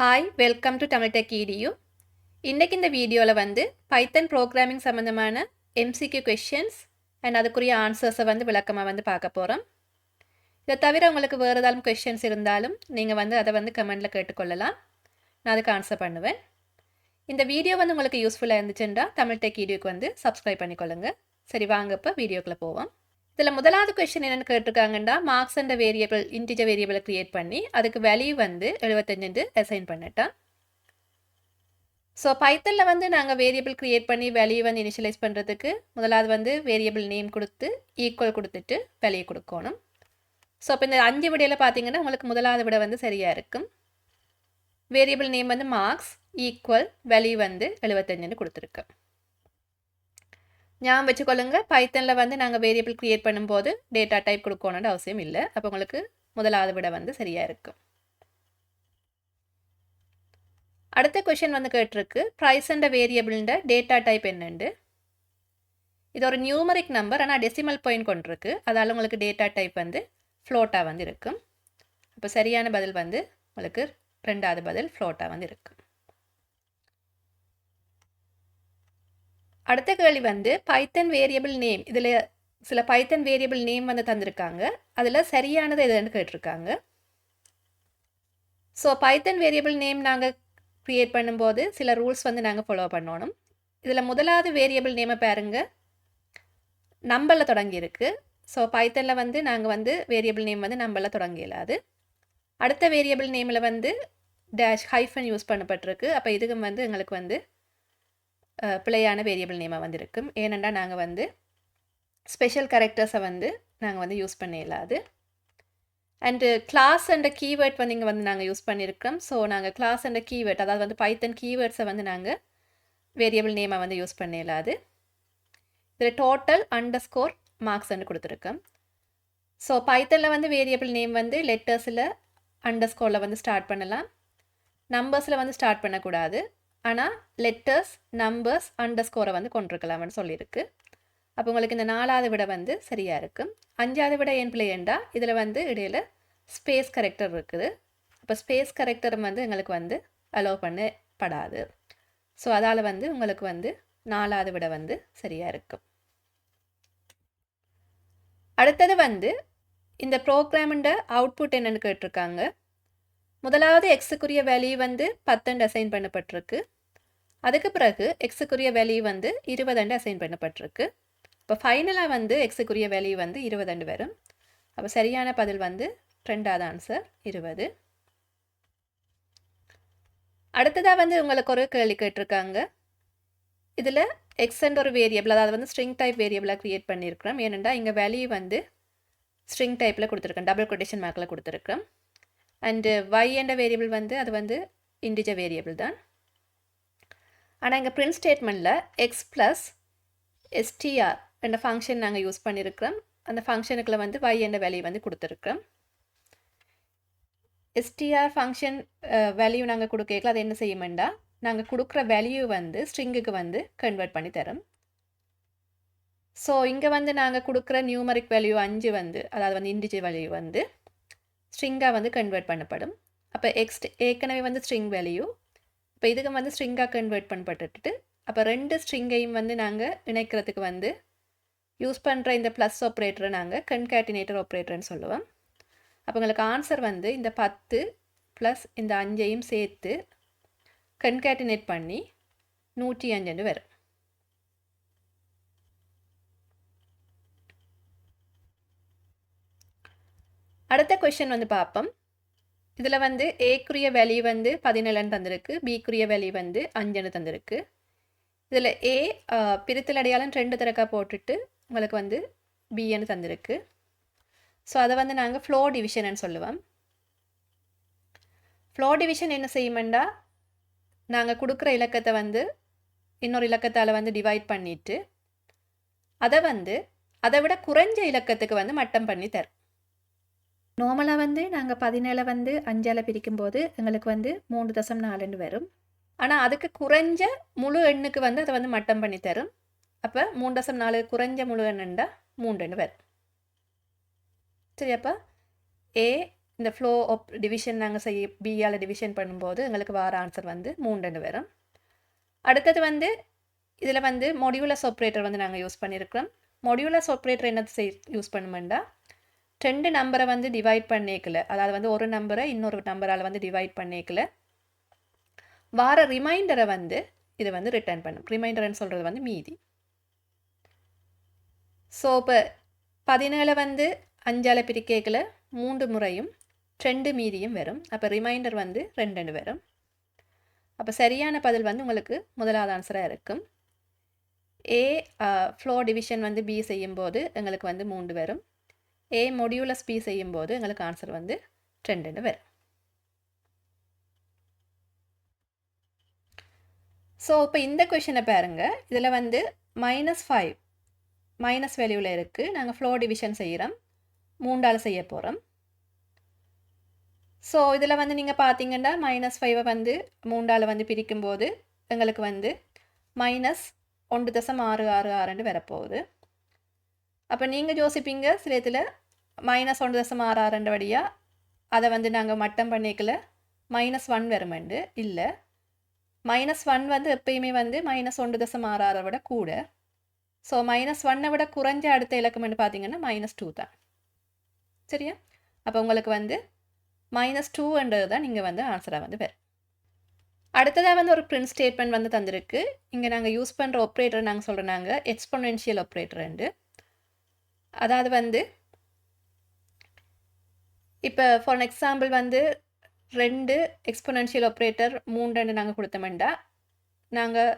Hi welcome to Tamil tech EDU. இன்றைக்கி இந்த வீடியோவில் வந்து பைத்தன் ப்ரோக்ராமிங் சம்மந்தமான MCQ கொஷின்ஸ் அண்ட் அதுக்குரிய ஆன்சர்ஸை வந்து விளக்கமாக வந்து பார்க்க போகிறோம். இதை தவிர உங்களுக்கு வேறு ஏதாவது கொஷின்ஸ் இருந்தாலும் நீங்கள் வந்து அதை வந்து கமெண்டில் கேட்டுக்கொள்ளலாம். நான் அதுக்கு ஆன்சர் பண்ணுவேன். இந்த வீடியோ வந்து உங்களுக்கு யூஸ்ஃபுல்லாக இருந்துச்சுன்னா தமிழ் டெக் EDUக்கு வந்து சப்ஸ்கிரைப் பண்ணிக்கொள்ளுங்க. சரி வாங்க இப்போ வீடியோக்குள்ளே போவோம். இதில் முதலாவது கொஷின் என்னென்னு கேட்டிருக்காங்கன்னா மார்க்ஸ் அண்ட் வேரியபிள் இன்டிஜர் வேரியபிளை க்ரியேட் பண்ணி அதுக்கு வேல்யூ வந்து 75 அசைன் பண்ணிட்டேன். ஸோ பைத்தனில் வந்து நாங்கள் வேரியபிள் க்ரியேட் பண்ணி வேல்யூ வந்து இனிஷியலைஸ் பண்ணுறதுக்கு முதலாவது வந்து வேரியபிள் நேம் கொடுத்து ஈக்குவல் கொடுத்துட்டு வேல்யூ கொடுக்கணும். ஸோ இப்போ இந்த 5 விடையில் பார்த்தீங்கன்னா உங்களுக்கு முதலாவது விட வந்து சரியாக இருக்கும். வேரியபிள் நேம் வந்து மார்க்ஸ் ஈக்குவல் வேல்யூ வந்து 75 கொடுத்துருக்கு. ஞாபகம் வச்சுக்கொள்ளுங்க, பைத்தனில் வந்து நாங்கள் வேரியபிள் க்ரியேட் பண்ணும்போது டேட்டா டைப் கொடுக்கணும்னு அவசியம் இல்லை. அப்போ உங்களுக்கு முதலாவது விட வந்து சரியாக இருக்கும். அடுத்த கொஷின் வந்து கேட்டிருக்கு ப்ரைஸ் அண்ட் வேரியபிள்ன்ற டேட்டா டைப் என்னண்டு. இது ஒரு நியூமரிக் நம்பர், ஆனால் டெசிமல் பாயிண்ட் கொண்டிருக்கு. அதால் உங்களுக்கு டேட்டா டைப் வந்து ஃப்ளோட்டாக வந்து இருக்கும். அப்போ சரியான பதில் வந்து உங்களுக்கு ரெண்டாவது பதில் ஃப்ளோட்டாக வந்து இருக்கும். அடுத்த கேள்வி வந்து பைத்தன் வேரியபிள் நேம், இதில் சில பைத்தன் வேரியபிள் நேம் வந்து தந்திருக்காங்க. அதில் சரியானது எதுன்னு கேட்டிருக்காங்க. ஸோ பைத்தன் வேரியபிள் நேம் நாங்கள் க்ரியேட் பண்ணும்போது சில ரூல்ஸ் வந்து நாங்கள் ஃபாலோ பண்ணணும். இதில் முதலாவது வேரியபிள் நேமை பாருங்க, நம்பரில் தொடங்கியிருக்கு. ஸோ பைத்தனில் வந்து நாங்கள் வந்து வேரியபிள் நேம் வந்து நம்பரில் தொடங்கிடலாது. அடுத்த வேரியபிள் நேமில் வந்து டேஷ் ஹைஃபன் யூஸ் பண்ணப்பட்டிருக்கு. அப்போ இதுக்கு வந்து எங்களுக்கு வந்து பிழையான வேரியபிள் நேமாக வந்து இருக்கும். ஏனென்றால் நாங்கள் வந்து ஸ்பெஷல் கேரக்டர்ஸை வந்து நாங்கள் வந்து யூஸ் பண்ண இயலாது. அண்டு கிளாஸ் அண்ட் கீவேர்ட் வந்து இங்கே வந்து நாங்கள் யூஸ் பண்ணியிருக்கிறோம். ஸோ நாங்கள் கிளாஸ் அண்ட் கீவேர்ட், அதாவது வந்து பைத்தன் கீவேர்ட்ஸை வந்து நாங்கள் வேரியபிள் நேமாக வந்து யூஸ் பண்ண இயலாது. இதில் டோட்டல் அண்டர்ஸ்கோர் மார்க்ஸ்ன்னு கொடுத்துருக்கோம். ஸோ பைத்தனில் வந்து வேரியபிள் நேம் வந்து லெட்டர்ஸில் அண்டர்ஸ்கோரில் வந்து ஸ்டார்ட் பண்ணலாம், நம்பர்ஸில் வந்து ஸ்டார்ட் பண்ணக்கூடாது. ஆனால் லெட்டர்ஸ் நம்பர்ஸ் அண்டர்ஸ்கோரை வந்து கொண்டிருக்கலாம்னு சொல்லியிருக்கு. அப்போ உங்களுக்கு இந்த 4வது விட வந்து சரியாக இருக்கும். 5வது விட ஏன் பிள்ளைண்டா இதில் வந்து இடையில் ஸ்பேஸ் கரெக்டர் இருக்குது. அப்போ ஸ்பேஸ் கரெக்டர் வந்து எங்களுக்கு வந்து அலோவ் பண்ணப்படாது. ஸோ அதால் வந்து உங்களுக்கு வந்து 4வது விட வந்து சரியாக இருக்கும். அடுத்தது வந்து இந்த ப்ரோக்ராமுண்ட அவுட்புட் என்னென்னு கேட்டிருக்காங்க. முதலாவது எக்ஸுக்குரிய வேல்யூ வந்து 10 அசைன் பண்ணப்பட்டிருக்கு. அதுக்கு பிறகு எக்ஸுக்குரிய வேல்யூ வந்து 20 அசைன் பண்ணப்பட்டிருக்கு. இப்போ ஃபைனலாக வந்து எக்ஸுக்குரிய வேல்யூ வந்து 20 வரும். அப்போ சரியான பதில் வந்து ரெண்டாவது ஆன்சர் 20. அடுத்ததாக வந்து உங்களுக்கு ஒரு கேள்வி கேட்டிருக்காங்க. இதில் எக்ஸ்ன்ற ஒரு வேரியபிள், அதாவது வந்து ஸ்ட்ரிங் டைப் வேரியபிளாக க்ரியேட் பண்ணியிருக்கிறோம். ஏனெண்டா இங்கே வேல்யூ வந்து ஸ்ட்ரிங் டைப்பில் கொடுத்துருக்கோம், டபுள் கொட்டேஷன் மார்க்கில் கொடுத்துருக்கோம். அண்டு y என்ற வேரியபிள் வந்து அது வந்து இன்டிஜர் வேரியபிள் தான். ஆனால் இங்கே பிரிண்ட் ஸ்டேட்மெண்ட்டில் எக்ஸ் ப்ளஸ் STR என்ற ஃபங்க்ஷன் நாங்கள் யூஸ் பண்ணியிருக்கிறோம். அந்த ஃபங்க்ஷனுக்குள்ள வந்து y என்ற வேல்யூ வந்து கொடுத்துருக்கோம். STR ஃபங்க்ஷன் வேல்யூ நாங்கள் கொடுக்கல, அது என்ன செய்யுமெண்டா நாங்கள் கொடுக்குற வேல்யூ வந்து ஸ்ட்ரிங்குக்கு வந்து கன்வெர்ட் பண்ணி தரோம். ஸோ இங்கே வந்து நாங்கள் கொடுக்குற நியூமரிக் வேல்யூ 5 வந்து, அதாவது வந்து இன்டிஜர் வேல்யூ வந்து ஸ்ட்ரிங்காக வந்து கன்வெர்ட் பண்ணப்படும். அப்போ ஏற்கனவே வந்து ஸ்ட்ரிங் வேல்யூ, இப்போ இதுக்கு வந்து ஸ்ட்ரிங்காக கன்வெர்ட் பண்ணப்பட்டுட்டு, அப்போ 2 ஸ்ட்ரிங்கையும் வந்து நாங்கள் இணைக்கிறதுக்கு வந்து யூஸ் பண்ணுற இந்த ப்ளஸ் ஆப்ரேட்டரை நாங்கள் கன்கேட்டினேட்டர் ஆப்ரேட்டர்னு சொல்லுவோம். அப்போ உங்களுக்கு ஆன்சர் வந்து இந்த 10 ப்ளஸ் இந்த 5ஐயும் சேர்த்து கன்கேட்டினேட் பண்ணி 105 வரும். அடுத்த கொஷின் வந்து பார்ப்போம். இதில் வந்து ஏக்குரிய வேல்யூ வந்து 17 தந்திருக்கு, பிக்குரிய வேல்யூ வந்து 5 தந்திருக்கு. இதில் ஏ பிரித்தல் அடையாளம் 2 தடக்கா போட்டுட்டு உங்களுக்கு வந்து பின்னு தந்திருக்கு. ஸோ அதை வந்து நாங்கள் ஃப்ளோ டிவிஷன்னு சொல்லுவோம். ஃப்ளோ டிவிஷன் என்ன செய்யுமெண்டா நாங்கள் கொடுக்குற இலக்கத்தை வந்து இன்னொரு இலக்கத்தால் வந்து டிவைட் பண்ணிவிட்டு அதை வந்து அதை விட குறைஞ்ச இலக்கத்துக்கு வந்து மட்டம் பண்ணி தரும். நார்மலாக வந்து நாங்கள் 17 வந்து 5ஆல் பிரிக்கும்போது எங்களுக்கு வந்து 3.4 வரும். ஆனால் அதுக்கு குறைஞ்ச முழு எண்ணுக்கு வந்து அதை வந்து மட்டம் பண்ணி தரும். அப்போ 3.4 குறைஞ்ச முழு எண்ணுண்டா 3 வரும். சரி, அப்போ A இந்த ஃப்ளோ ஆஃப் டிவிஷன் நாங்கள் பியால் டிவிஷன் பண்ணும்போது எங்களுக்கு வார ஆன்சர் வந்து 3 வரும். அடுத்தது வந்து இதில் வந்து மொடியூலஸ் ஆப்ரேட்டர் வந்து நாங்கள் யூஸ் பண்ணியிருக்கிறோம். மொடியூலஸ் ஆப்ரேட்டர் என்ன யூஸ் பண்ணுமெண்டா 2 நம்பரை வந்து டிவைட் பண்ணிக்கல, அதாவது வந்து ஒரு நம்பரை இன்னொரு நம்பரால் வந்து டிவைட் பண்ணிக்கல வார ரிமைண்டரை வந்து இது வந்து ரிட்டர்ன் பண்ணும். ரிமைண்டர்னு சொல்கிறது வந்து மீதி. ஸோ இப்போ 17 வந்து 5ஆல் பிரிக்கல 3 முறையும் 2 மீதியும் வரும். அப்போ ரிமைண்டர் வந்து 2 வரும். அப்போ சரியான பதில் வந்து உங்களுக்கு முதலாவது ஆன்சராக இருக்கும். ஏ ஃப்ளோ டிவிஷன் வந்து பி செய்யும்போது எங்களுக்கு வந்து 3 வரும். ஏ மொடியூலஸ் பி செய்யும்போது எங்களுக்கு ஆன்சர் வந்து 2 வரும். ஸோ இப்போ இந்த கொஷனை பாருங்கள். இதில் வந்து -5 மைனஸ் வேல்யூவில் இருக்குது. நாங்கள் ஃப்ளோ டிவிஷன் செய்கிறோம், 3ஆல் செய்ய போகிறோம். ஸோ இதில் வந்து நீங்கள் பார்த்தீங்கன்னா -5 வந்து 3ஆல் வந்து பிரிக்கும்போது எங்களுக்கு வந்து -1.666 வரப்போகுது. அப்போ நீங்கள் யோசிப்பீங்க சில இதில் -1.66 வழியாக அதை வந்து நாங்கள் மட்டம் பண்ணிக்கல -1 வருமெண்டு. இல்லை, -1 வந்து எப்பயுமே வந்து -1.66 விட கூட. ஸோ -1 விட குறைஞ்ச அடுத்த இலக்கம்னு பார்த்தீங்கன்னா -2 தான். சரியா? அப்போ உங்களுக்கு வந்து -2ன்றது தான் நீங்கள் வந்து ஆன்சராக வந்து வரும். அடுத்ததாக வந்து ஒரு பிரிண்ட் ஸ்டேட்மெண்ட் வந்து தந்திருக்கு. இங்கே நாங்கள் யூஸ் பண்ணுற ஆப்ரேட்டர் நாங்கள் சொல்கிறோம் எக்ஸ்பொனென்ஷியல் ஆப்ரேட்டர். அதாவது வந்து இப்போ ஃபார் எக்ஸாம்பிள் வந்து 2 எக்ஸ்பொனென்ஷியல் ஆப்ரேட்டர் 3 நாங்கள் கொடுத்தோம்டா நாங்கள்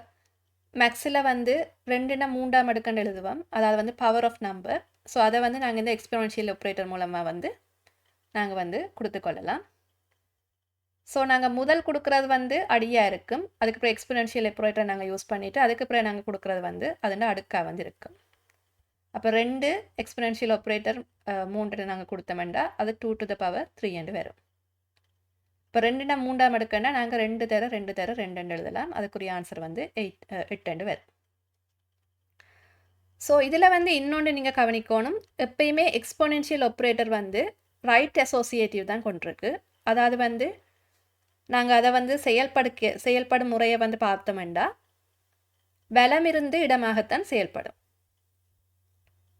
மேக்ஸில் வந்து 2னா 3ஆம் அடுக்கண்டு எழுதுவோம். அதாவது வந்து பவர் ஆஃப் நம்பர். ஸோ அதை வந்து நாங்கள் இந்த எக்ஸ்பொனென்ஷியல் ஆப்ரேட்டர் மூலமாக வந்து நாங்கள் வந்து கொடுத்துக்கொள்ளலாம். ஸோ நாங்கள் முதல் கொடுக்குறது வந்து அடியாக இருக்கும். அதுக்கப்புறம் எக்ஸ்பொனென்ஷியல் ஆப்ரேட்டர் நாங்கள் யூஸ் பண்ணிவிட்டு அதுக்கப்புறம் நாங்கள் கொடுக்குறது வந்து அதோட அடுக்காக வந்து இருக்கும். அப்போ 2 எக்ஸ்பொனென்ஷியல் ஆப்ரேட்டர் 3 நாங்கள் கொடுத்தோம்டா அது 2 to the power 3 வரும். இப்போ 2னா 3ஆம் அடுக்குன்னா நாங்கள் 2 தர 2 எழுதலாம். அதுக்குரிய ஆன்சர் வந்து 8 வரும். ஸோ இதில் வந்து இன்னொன்று நீங்கள் கவனிக்கணும். எப்பயுமே எக்ஸ்பொனென்ஷியல் ஆப்ரேட்டர் வந்து ரைட் அசோசியேட்டிவ் தான் கொண்டிருக்கு. அதாவது வந்து நாங்கள் அதை வந்து செயல்படும் முறையை வந்து பார்த்தோம்டா வலமிருந்து இடமாகத்தான் செயல்படும்.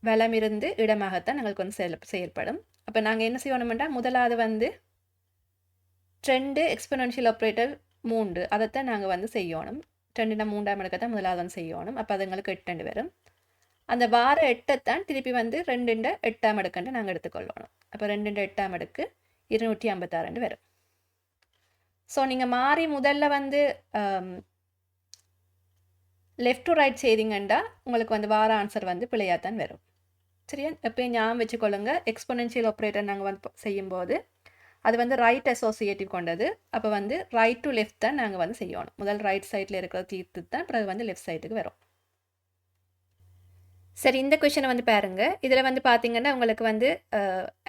வலமிருந்து இடமாகத்தான் எங்களுக்கு வந்து செயல்படும். அப்போ நாங்கள் என்ன செய்யணும்டா முதலாவது வந்து 2 எக்ஸ்பொனென்ஷியல் ஆப்ரேட்டர் 3 அதைத்தான் நாங்கள் வந்து செய்யணும். 2னா 3ஆம் அடுக்கை தான் முதலாவது வந்து செய்யணும். அப்போ அது எங்களுக்கு 8 வரும். அந்த வார 8 திருப்பி வந்து 2 8ஆம் அடுக்குன்னு நாங்கள் எடுத்துக்கொள்ளணும். அப்போ 2 8ஆம் அடுக்கு 256 வரும். ஸோ நீங்கள் மாறி முதல்ல வந்து லெஃப்ட் டு ரைட் செய்தீங்கண்டா உங்களுக்கு வந்து வார ஆன்சர் வந்து பிழையாக தான் வரும். சரியா? எப்பயும் ஞாபகம் வச்சுக்கொள்ளுங்க, எக்ஸ்பொனென்ஷியல் ஆப்ரேட்டர் நாங்கள் வந்து செய்யும்போது அது வந்து ரைட் அசோசியேட்டிவ் கொண்டது. அப்போ வந்து ரைட் டு லெஃப்ட் தான் நாங்கள் வந்து செய்யணும். முதல் ரைட் சைடில் இருக்கிற தீர்த்து தான் பிறகு வந்து லெஃப்ட் சைடுக்கு வரும். சரி, இந்த கொஷனை வந்து பாருங்கள். இதில் வந்து பார்த்தீங்கன்னா உங்களுக்கு வந்து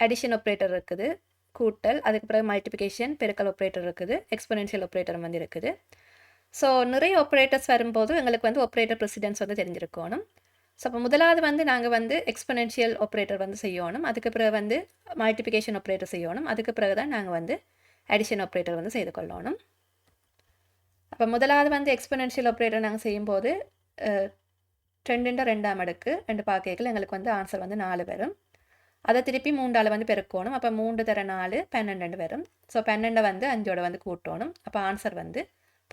அடிஷன் ஆப்ரேட்டர் இருக்குது, கூட்டல், அதுக்கு பிறகு மல்டிப்ளிகேஷன் பெருக்கல் ஆப்ரேட்டர் இருக்குது, எக்ஸ்பொனென்ஷியல் ஆப்ரேட்டர் வந்து இருக்குது. ஸோ நிறைய ஆப்ரேட்டர்ஸ் வரும்போது எங்களுக்கு வந்து ஆப்ரேட்டர் ப்ரெசிடென்ஸ் வந்து தெரிஞ்சிருக்கணும். ஸோ அப்போ முதலாவது வந்து நாங்கள் வந்து எக்ஸ்பொனென்ஷியல் ஆப்ரேட்டர் வந்து செய்யணும். அதுக்கு பிறகு வந்து மல்டிப்ளிகேஷன் ஆப்ரேட்டர் செய்யணும். அதுக்கு பிறகு தான் நாங்கள் வந்து அடிஷன் ஆப்ரேட்டர் வந்து செய்து கொள்ளணும். அப்போ முதலாவது வந்து எக்ஸ்பொனென்ஷியல் ஆப்ரேட்டர் நாங்கள் செய்யும்போது 2 2ஆம் அடுக்கு 2 பார்க்கல எங்களுக்கு வந்து ஆன்சர் வந்து 4 வரும். அதை திருப்பி 3ஆல் வந்து பெருக்கணும். அப்போ 3 தர 4 12 வரும். ஸோ 12 வந்து 5ஓட வந்து கூட்டணும். அப்போ ஆன்சர் வந்து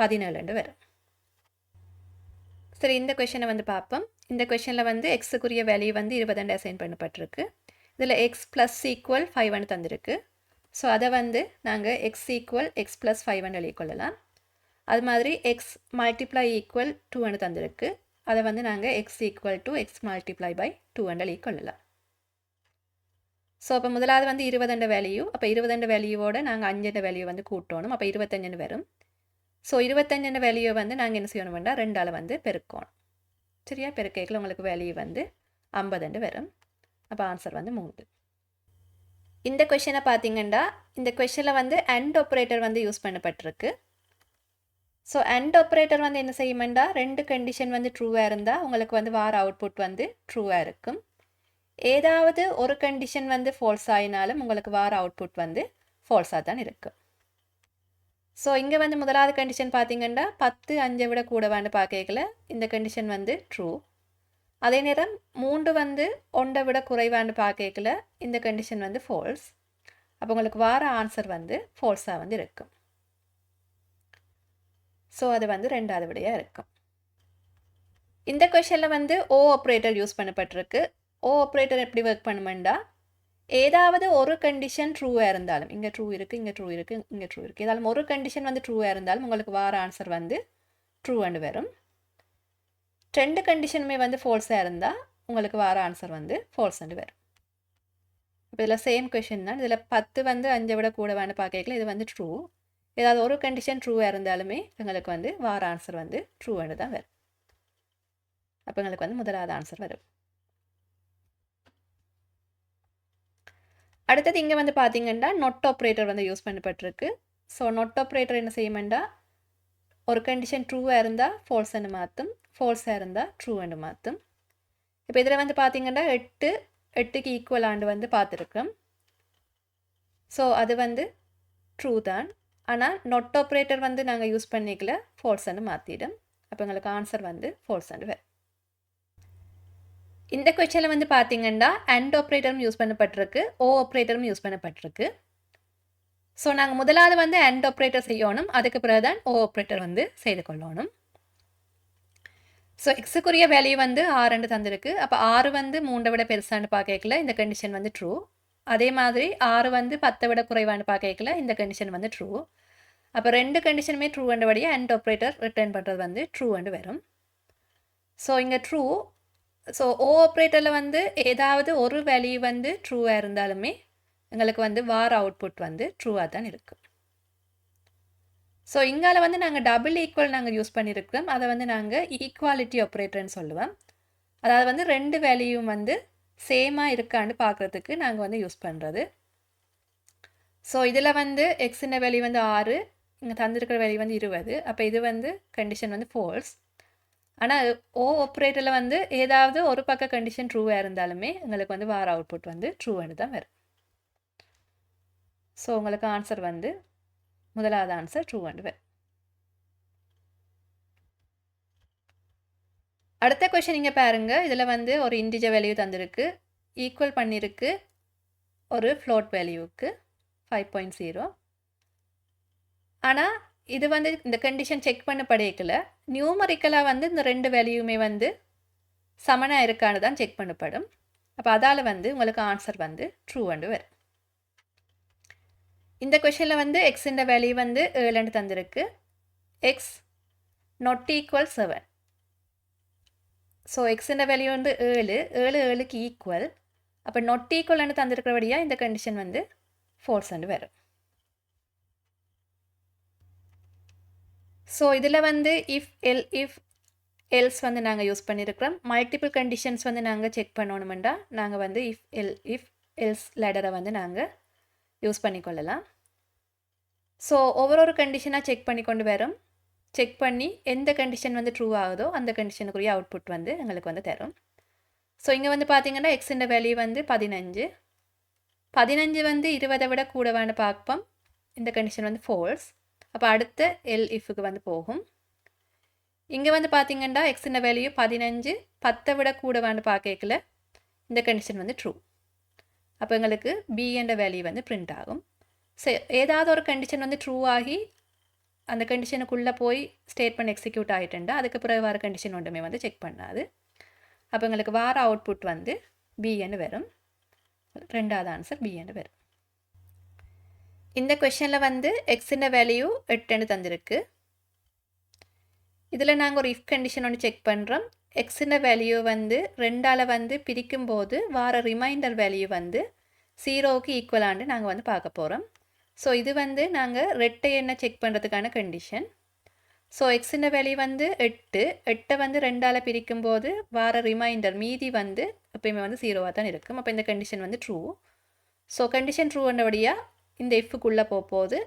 17 வரும். சரி, இந்த கொஷனை வந்து பார்ப்போம். இந்த கொஷனில் வந்து எக்ஸுக்குரிய வேல்யூ வந்து 20 அசைன் பண்ணப்பட்டிருக்கு. இதில் எக்ஸ் ப்ளஸ் ஈக்குவல் 5 தந்திருக்கு. ஸோ அதை வந்து நாங்கள் எக்ஸ் ஈக்குவல் எக்ஸ் ப்ளஸ் 5 எழுதிக்கொள்ளலாம். அது மாதிரி எக்ஸ் மல்டிப்ளை ஈக்குவல் 2 தந்திருக்கு. அதை வந்து நாங்கள் x equals to x multiply by 2 எழுதிக்கொள்ளலாம். ஸோ அப்போ முதலாவது வந்து 20 வேல்யூ. அப்போ 20 வேல்யூவோட நாங்கள் 5 வேல்யூ வந்து கூட்டணும். அப்போ 25 வரும். ஸோ 25 வேல்யூவை வந்து நாங்கள் என்ன செய்யணும் வேண்டாம் 2ஆல் வந்து பெருக்கணும். சரியா? பெருக்கையில் உங்களுக்கு வேல்யூ வந்து 50 வரும். அப்போ ஆன்சர் வந்து 3. இந்த கொஷனை பார்த்தீங்கன்னா இந்த கொஷனில் வந்து அண்ட் ஆப்ரேட்டர் வந்து யூஸ் பண்ணப்பட்டிருக்கு. ஸோ அண்ட் ஆப்ரேட்டர் வந்து என்ன செய்யுமெண்டா 2 கண்டிஷன் வந்து ட்ரூவாக இருந்தால் உங்களுக்கு வந்து வார அவுட்புட் வந்து ட்ரூவாக இருக்கும். ஏதாவது ஒரு கண்டிஷன் வந்து ஃபால்ஸ் ஆகினாலும் உங்களுக்கு வார அவுட்புட் வந்து ஃபால்ஸாக தான் இருக்குது. ஸோ இங்கே வந்து முதலாவது கண்டிஷன் பார்த்தீங்கன்னா 10 5 விட கூடவான்னு பார்க்கல இந்த கண்டிஷன் வந்து ட்ரூ. அதே நேரம் 3 வந்து 1 விட குறைவான்னு பார்க்கல இந்த கண்டிஷன் வந்து ஃபால்ஸ். அப்போ உங்களுக்கு வார ஆன்சர் வந்து ஃபால்ஸாக வந்து இருக்கும். ஸோ அது வந்து ரெண்டாவது விடையாக இருக்கும். இந்த கொஷனில் வந்து ஓ ஆப்ரேட்டர் யூஸ் பண்ணப்பட்டிருக்கு. ஓ ஆப்ரேட்டர் எப்படி ஒர்க் பண்ணுமெண்டா, ஏதாவது ஒரு கண்டிஷன் ட்ரூவாக இருந்தாலும், இங்கே ட்ரூ இருக்குது, இங்கே ட்ரூ இருக்குது, இங்கே ட்ரூ இருக்குது, ஏதாலும் ஒரு கண்டிஷன் வந்து ட்ரூவாக இருந்தாலும் உங்களுக்கு வார ஆன்சர் வந்து ட்ரூ அண்டு வரும். 2 கண்டிஷனுமே வந்து ஃபால்ஸாக இருந்தால் உங்களுக்கு வார ஆன்சர் வந்து ஃபால்ஸ் அண்டு வரும். இப்போ இதில் சேம் கொஷின் தான். இதில் 10 வந்து 5 விட கூடவான்னு பார்க்கல இது வந்து ட்ரூ. ஏதாவது ஒரு கண்டிஷன் ட்ரூவாக இருந்தாலுமே எங்களுக்கு வந்து வார ஆன்சர் வந்து ட்ரூ அண்டு தான் வரும். அப்போ எங்களுக்கு வந்து முதலாவது ஆன்சர் வரும். அடுத்தது இங்கே வந்து பார்த்தீங்கன்னா நொட் ஆப்ரேட்டர் வந்து யூஸ் பண்ணப்பட்டிருக்கு. ஸோ நொட் ஆப்ரேட்டர் என்ன செய்யுமெண்டா, ஒரு கண்டிஷன் ட்ரூவாக இருந்தால் ஃபால்ஸ் அண்டு மாற்றும், ஃபால்ஸாக இருந்தால் ட்ரூ அண்டு மாற்றும். இப்போ இதில் வந்து பார்த்தீங்கன்னா 8க்கு ஈக்குவலாண்டு வந்து பார்த்துருக்கோம். ஸோ அது வந்து ட்ரூ தான். ஆனால் நொட் ஆப்ரேட்டர் வந்து நாங்கள் யூஸ் பண்ணிக்கல, ஃபால்ஸ் அண்டு மாற்றிடும். அப்போ எங்களுக்கு ஆன்சர் வந்து ஃபால்ஸ் அண்டு வரும். இந்த கொஸ்டினில் வந்து பார்த்தீங்கன்னா அண்ட் ஆப்ரேட்டரும் யூஸ் பண்ணப்பட்டிருக்கு, ஓ ஆப்ரேட்டரும் யூஸ் பண்ணப்பட்டிருக்கு. ஸோ நாங்கள் முதலாவது வந்து அண்ட் ஆப்ரேட்டர் செய்யணும், அதுக்கு பிறகு தான் ஓ ஆப்ரேட்டர் வந்து செய்து கொள்ளணும். ஸோ எக்ஸுக்குரிய வேல்யூ வந்து 6 தந்திருக்கு. அப்போ 6 வந்து 3 விட பெருசான்னு பார்க்கல இந்த கண்டிஷன் வந்து ட்ரூ. அதே மாதிரி 6 வந்து 10 விட குறைவான்னு பார்க்கல இந்த கண்டிஷன் வந்து ட்ரூ. அப்போ 2 கண்டிஷனுமே ட்ரூ அண்டபடியாக அண்ட் ஆப்ரேட்டர் ரிட்டர்ன் பண்ணுறது வந்து ட்ரூ அண்டு வரும். ஸோ இங்கே ட்ரூ. ஸோ ஓ ஆப்ரேட்டரில் வந்து ஏதாவது ஒரு வேல்யூ வந்து ட்ரூவாக இருந்தாலுமே எங்களுக்கு வந்து வார அவுட்புட் வந்து ட்ரூவாக தான் இருக்கும். ஸோ இங்கால வந்து நாங்கள் டபுள் ஈக்குவல் நாங்கள் யூஸ் பண்ணியிருக்கிறோம். அதை வந்து நாங்கள் ஈக்குவாலிட்டி ஆப்ரேட்டர்னு சொல்லுவோம். அதாவது வந்து 2 வேல்யூவும் வந்து சேமாக இருக்கான்னு பார்க்குறதுக்கு நாங்கள் வந்து யூஸ் பண்ணுறது. ஸோ இதில் வந்து எக்ஸின் வேல்யூ வந்து 6, இங்கே தந்திருக்கிற வேல்யூ வந்து 20. அப்போ இது வந்து கண்டிஷன் வந்து ஃபால்ஸ். ஆனால் ஓ ஆப்ரேட்டரில் வந்து ஏதாவது ஒரு பக்க கண்டிஷன் ட்ரூவாக இருந்தாலுமே எங்களுக்கு வந்து வார அவுட்புட் வந்து ட்ரூவானு தான் வரும். ஸோ உங்களுக்கு ஆன்சர் வந்து முதலாவது ஆன்சர் ட்ரூ அண்டு வரும். அடுத்த கொஷின் இங்கே பாருங்க. இதில் வந்து ஒரு இன்டிஜர் வேல்யூ தந்திருக்கு, ஈக்குவல் பண்ணியிருக்கு ஒரு ஃப்ளோட் வேல்யூவுக்கு 5.0. ஆனால் இது வந்து இந்த கண்டிஷன் செக் பண்ண படிக்கல, நியூமரிக்கலாக வந்து இந்த 2 வேல்யூமே வந்து சமனாக இருக்கான்னு தான் செக் பண்ணப்படும். அப்போ அதால் வந்து உங்களுக்கு ஆன்சர் வந்து ட்ரூ அண்டு வரும். இந்த கொஷனில் வந்து எக்ஸின் வேல்யூ வந்து 7 தந்திருக்கு, எக்ஸ் நாட் ஈக்குவல் 7. ஸோ எக்ஸின் வேல்யூ வந்து 7க்கு ஈக்குவல். அப்போ நாட் ஈக்குவல்னு தந்திருக்கிறபடியாக இந்த கண்டிஷன் வந்து ஃபால்ஸ் அண்டு வரும். ஸோ இதில் வந்து இஃப் எல்ஸ் வந்து நாங்கள் யூஸ் பண்ணியிருக்கிறோம். மல்டிபிள் கண்டிஷன்ஸ் வந்து நாங்கள் செக் பண்ணணுமெண்டா நாங்கள் வந்து இஃப் எல்ஸ் லேடரை வந்து நாங்கள் யூஸ் பண்ணிக்கொள்ளலாம். ஸோ ஒவ்வொரு கண்டிஷனாக செக் பண்ணி கொண்டு வரும். செக் பண்ணி எந்த கண்டிஷன் வந்து ட்ரூ ஆகுதோ அந்த கண்டிஷனுக்குரிய அவுட்புட் வந்து எங்களுக்கு வந்து தரும். ஸோ இங்கே வந்து பார்த்தீங்கன்னா எக்ஸின் வேல்யூ வந்து 15 வந்து 20 விட கூடவான்னு பார்ப்போம். இந்த கண்டிஷன் வந்து ஃபால்ஸ். அப்போ அடுத்த இஃப்க்கு வந்து போகும். இங்கே வந்து பார்த்தீங்கன்னா எக்ஸின் வேல்யூ 15 10 விட கூடவான்னு பார்க்கல இந்த கண்டிஷன் வந்து ட்ரூ. அப்போ எங்களுக்கு பி என்ற வேல்யூ வந்து பிரிண்ட் ஆகும். ஸோ ஏதாவது ஒரு கண்டிஷன் வந்து ட்ரூ ஆகி அந்த கண்டிஷனுக்குள்ளே போய் ஸ்டேட்மெண்ட் எக்ஸிக்யூட் ஆகிட்டுண்டா அதுக்கு பிறகு வர கண்டிஷன் ஒன்றுமே வந்து செக் பண்ணாது. அப்போ எங்களுக்கு வார அவுட்புட் வந்து பின்னு வரும். ரெண்டாவது ஆன்சர் பின்னு வரும். இந்த கொஷனில் வந்து எக்ஸின் வேல்யூ 8 தந்திருக்கு. இதில் நாங்கள் ஒரு இஃப் கண்டிஷன் ஒன்று செக் பண்ணுறோம். எக்ஸின் வேல்யூ வந்து 2ஆல் வந்து பிரிக்கும்போது வார ரிமைண்டர் வேல்யூ வந்து 0க்கு ஈக்குவலாண்டு நாங்கள் வந்து பார்க்க போகிறோம். ஸோ இது வந்து நாங்கள் ரெட்டை எண்ணை செக் பண்ணுறதுக்கான கண்டிஷன். ஸோ எக்ஸின் வேல்யூ வந்து 8 வந்து 2ஆல் பிரிக்கும்போது வார ரிமைண்டர் மீதி வந்து எப்பயுமே வந்து 0வாக தான் இருக்கும். அப்போ இந்த கண்டிஷன் வந்து ட்ரூ. ஸோ கண்டிஷன் ட்ரூ என்றபடியாக இந்த இஃப்க்குள்ளே போகுது.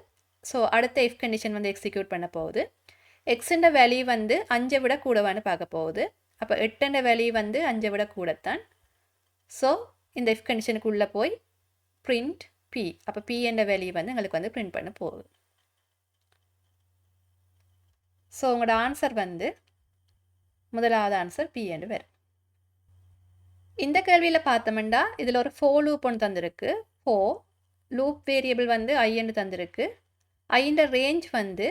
ஸோ அடுத்த இஃப் கண்டிஷன் வந்து எக்ஸிக்யூட் பண்ண போகுது. எக்ஸின் வேல்யூ வந்து 5 விட கூடவான்னு பார்க்க போகுது. அப்போ 8 வேல்யூ வந்து 5 விட கூடத்தான். ஸோ இந்த இஃப் கண்டிஷனுக்குள்ளே போய் பிரிண்ட் பி. அப்போ பி என்ற வேல்யூ வந்து எங்களுக்கு வந்து பிரிண்ட் பண்ண போகுது. ஸோ உங்களோட ஆன்சர் வந்து முதலாவது ஆன்சர் பி என்று வரும். இந்த கேள்வியில் பார்த்தோம்னா இதில் ஒரு ஃபோ லூப் ஒன்று தந்திருக்கு. ஃபோ லூப் வேரியபிள் வந்து ஐ என்று தந்திருக்கு. ஐன்ற ரேஞ்ச் வந்து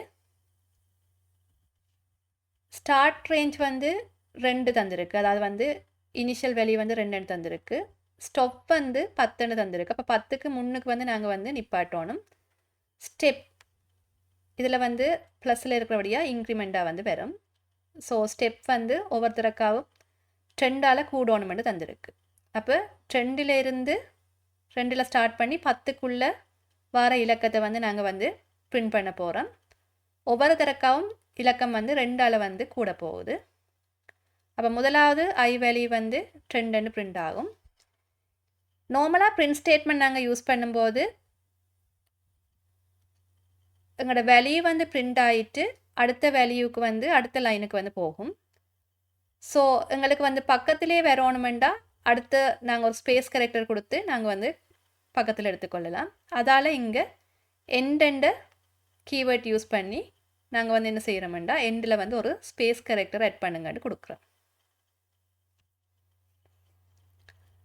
ஸ்டார்ட் ரேஞ்ச் வந்து 2 தந்திருக்கு. அதாவது வந்து இனிஷியல் வேல்யூ வந்து 2 தந்திருக்கு. ஸ்டொப் வந்து 10 தந்திருக்கு. அப்போ 10க்கு முன்னுக்கு வந்து நாங்கள் வந்து நிப்பாட்டணும். ஸ்டெப் இதில் வந்து ப்ளஸில் இருக்கிறபடியாக இன்க்ரிமெண்ட்டாக வந்து வரும். ஸோ ஸ்டெப் வந்து ஒவ்வொருத்தருக்காவும் 2ஆல் கூடணுமென்று தந்திருக்கு. அப்போ 2லேருந்து 2ல் ஸ்டார்ட் பண்ணி 10க்குள்ளே வர இலக்கத்தை வந்து நாங்கள் வந்து பிரிண்ட் பண்ண போகிறோம். ஒவ்வொரு தரக்காவும் இலக்கம் வந்து 2ஆல் வந்து கூட போகுது. அப்போ முதலாவது ஐ வேல்யூ வந்து 2ன்னு பிரிண்ட் ஆகும். நார்மலாக பிரிண்ட் ஸ்டேட்மெண்ட் நாங்கள் யூஸ் பண்ணும்போது எங்களோட வேல்யூ வந்து பிரிண்ட் ஆகிட்டு அடுத்த வேல்யூக்கு வந்து அடுத்த லைனுக்கு வந்து போகும். ஸோ எங்களுக்கு வந்து பக்கத்திலே வரணுமெண்டா அடுத்து நாங்கள் ஒரு ஸ்பேஸ் கேரக்டர் கொடுத்து நாங்கள் வந்து பக்கத்தில் எடுத்துக்கொள்ளலாம். அதால் இங்கே எண்ட் கீவேர்ட் யூஸ் பண்ணி நாங்கள் வந்து என்ன செய்கிறோம்டா எண்டில் வந்து ஒரு ஸ்பேஸ் கேரக்டர் ஆட் பண்ணுங்கன்னு கொடுக்குறோம்.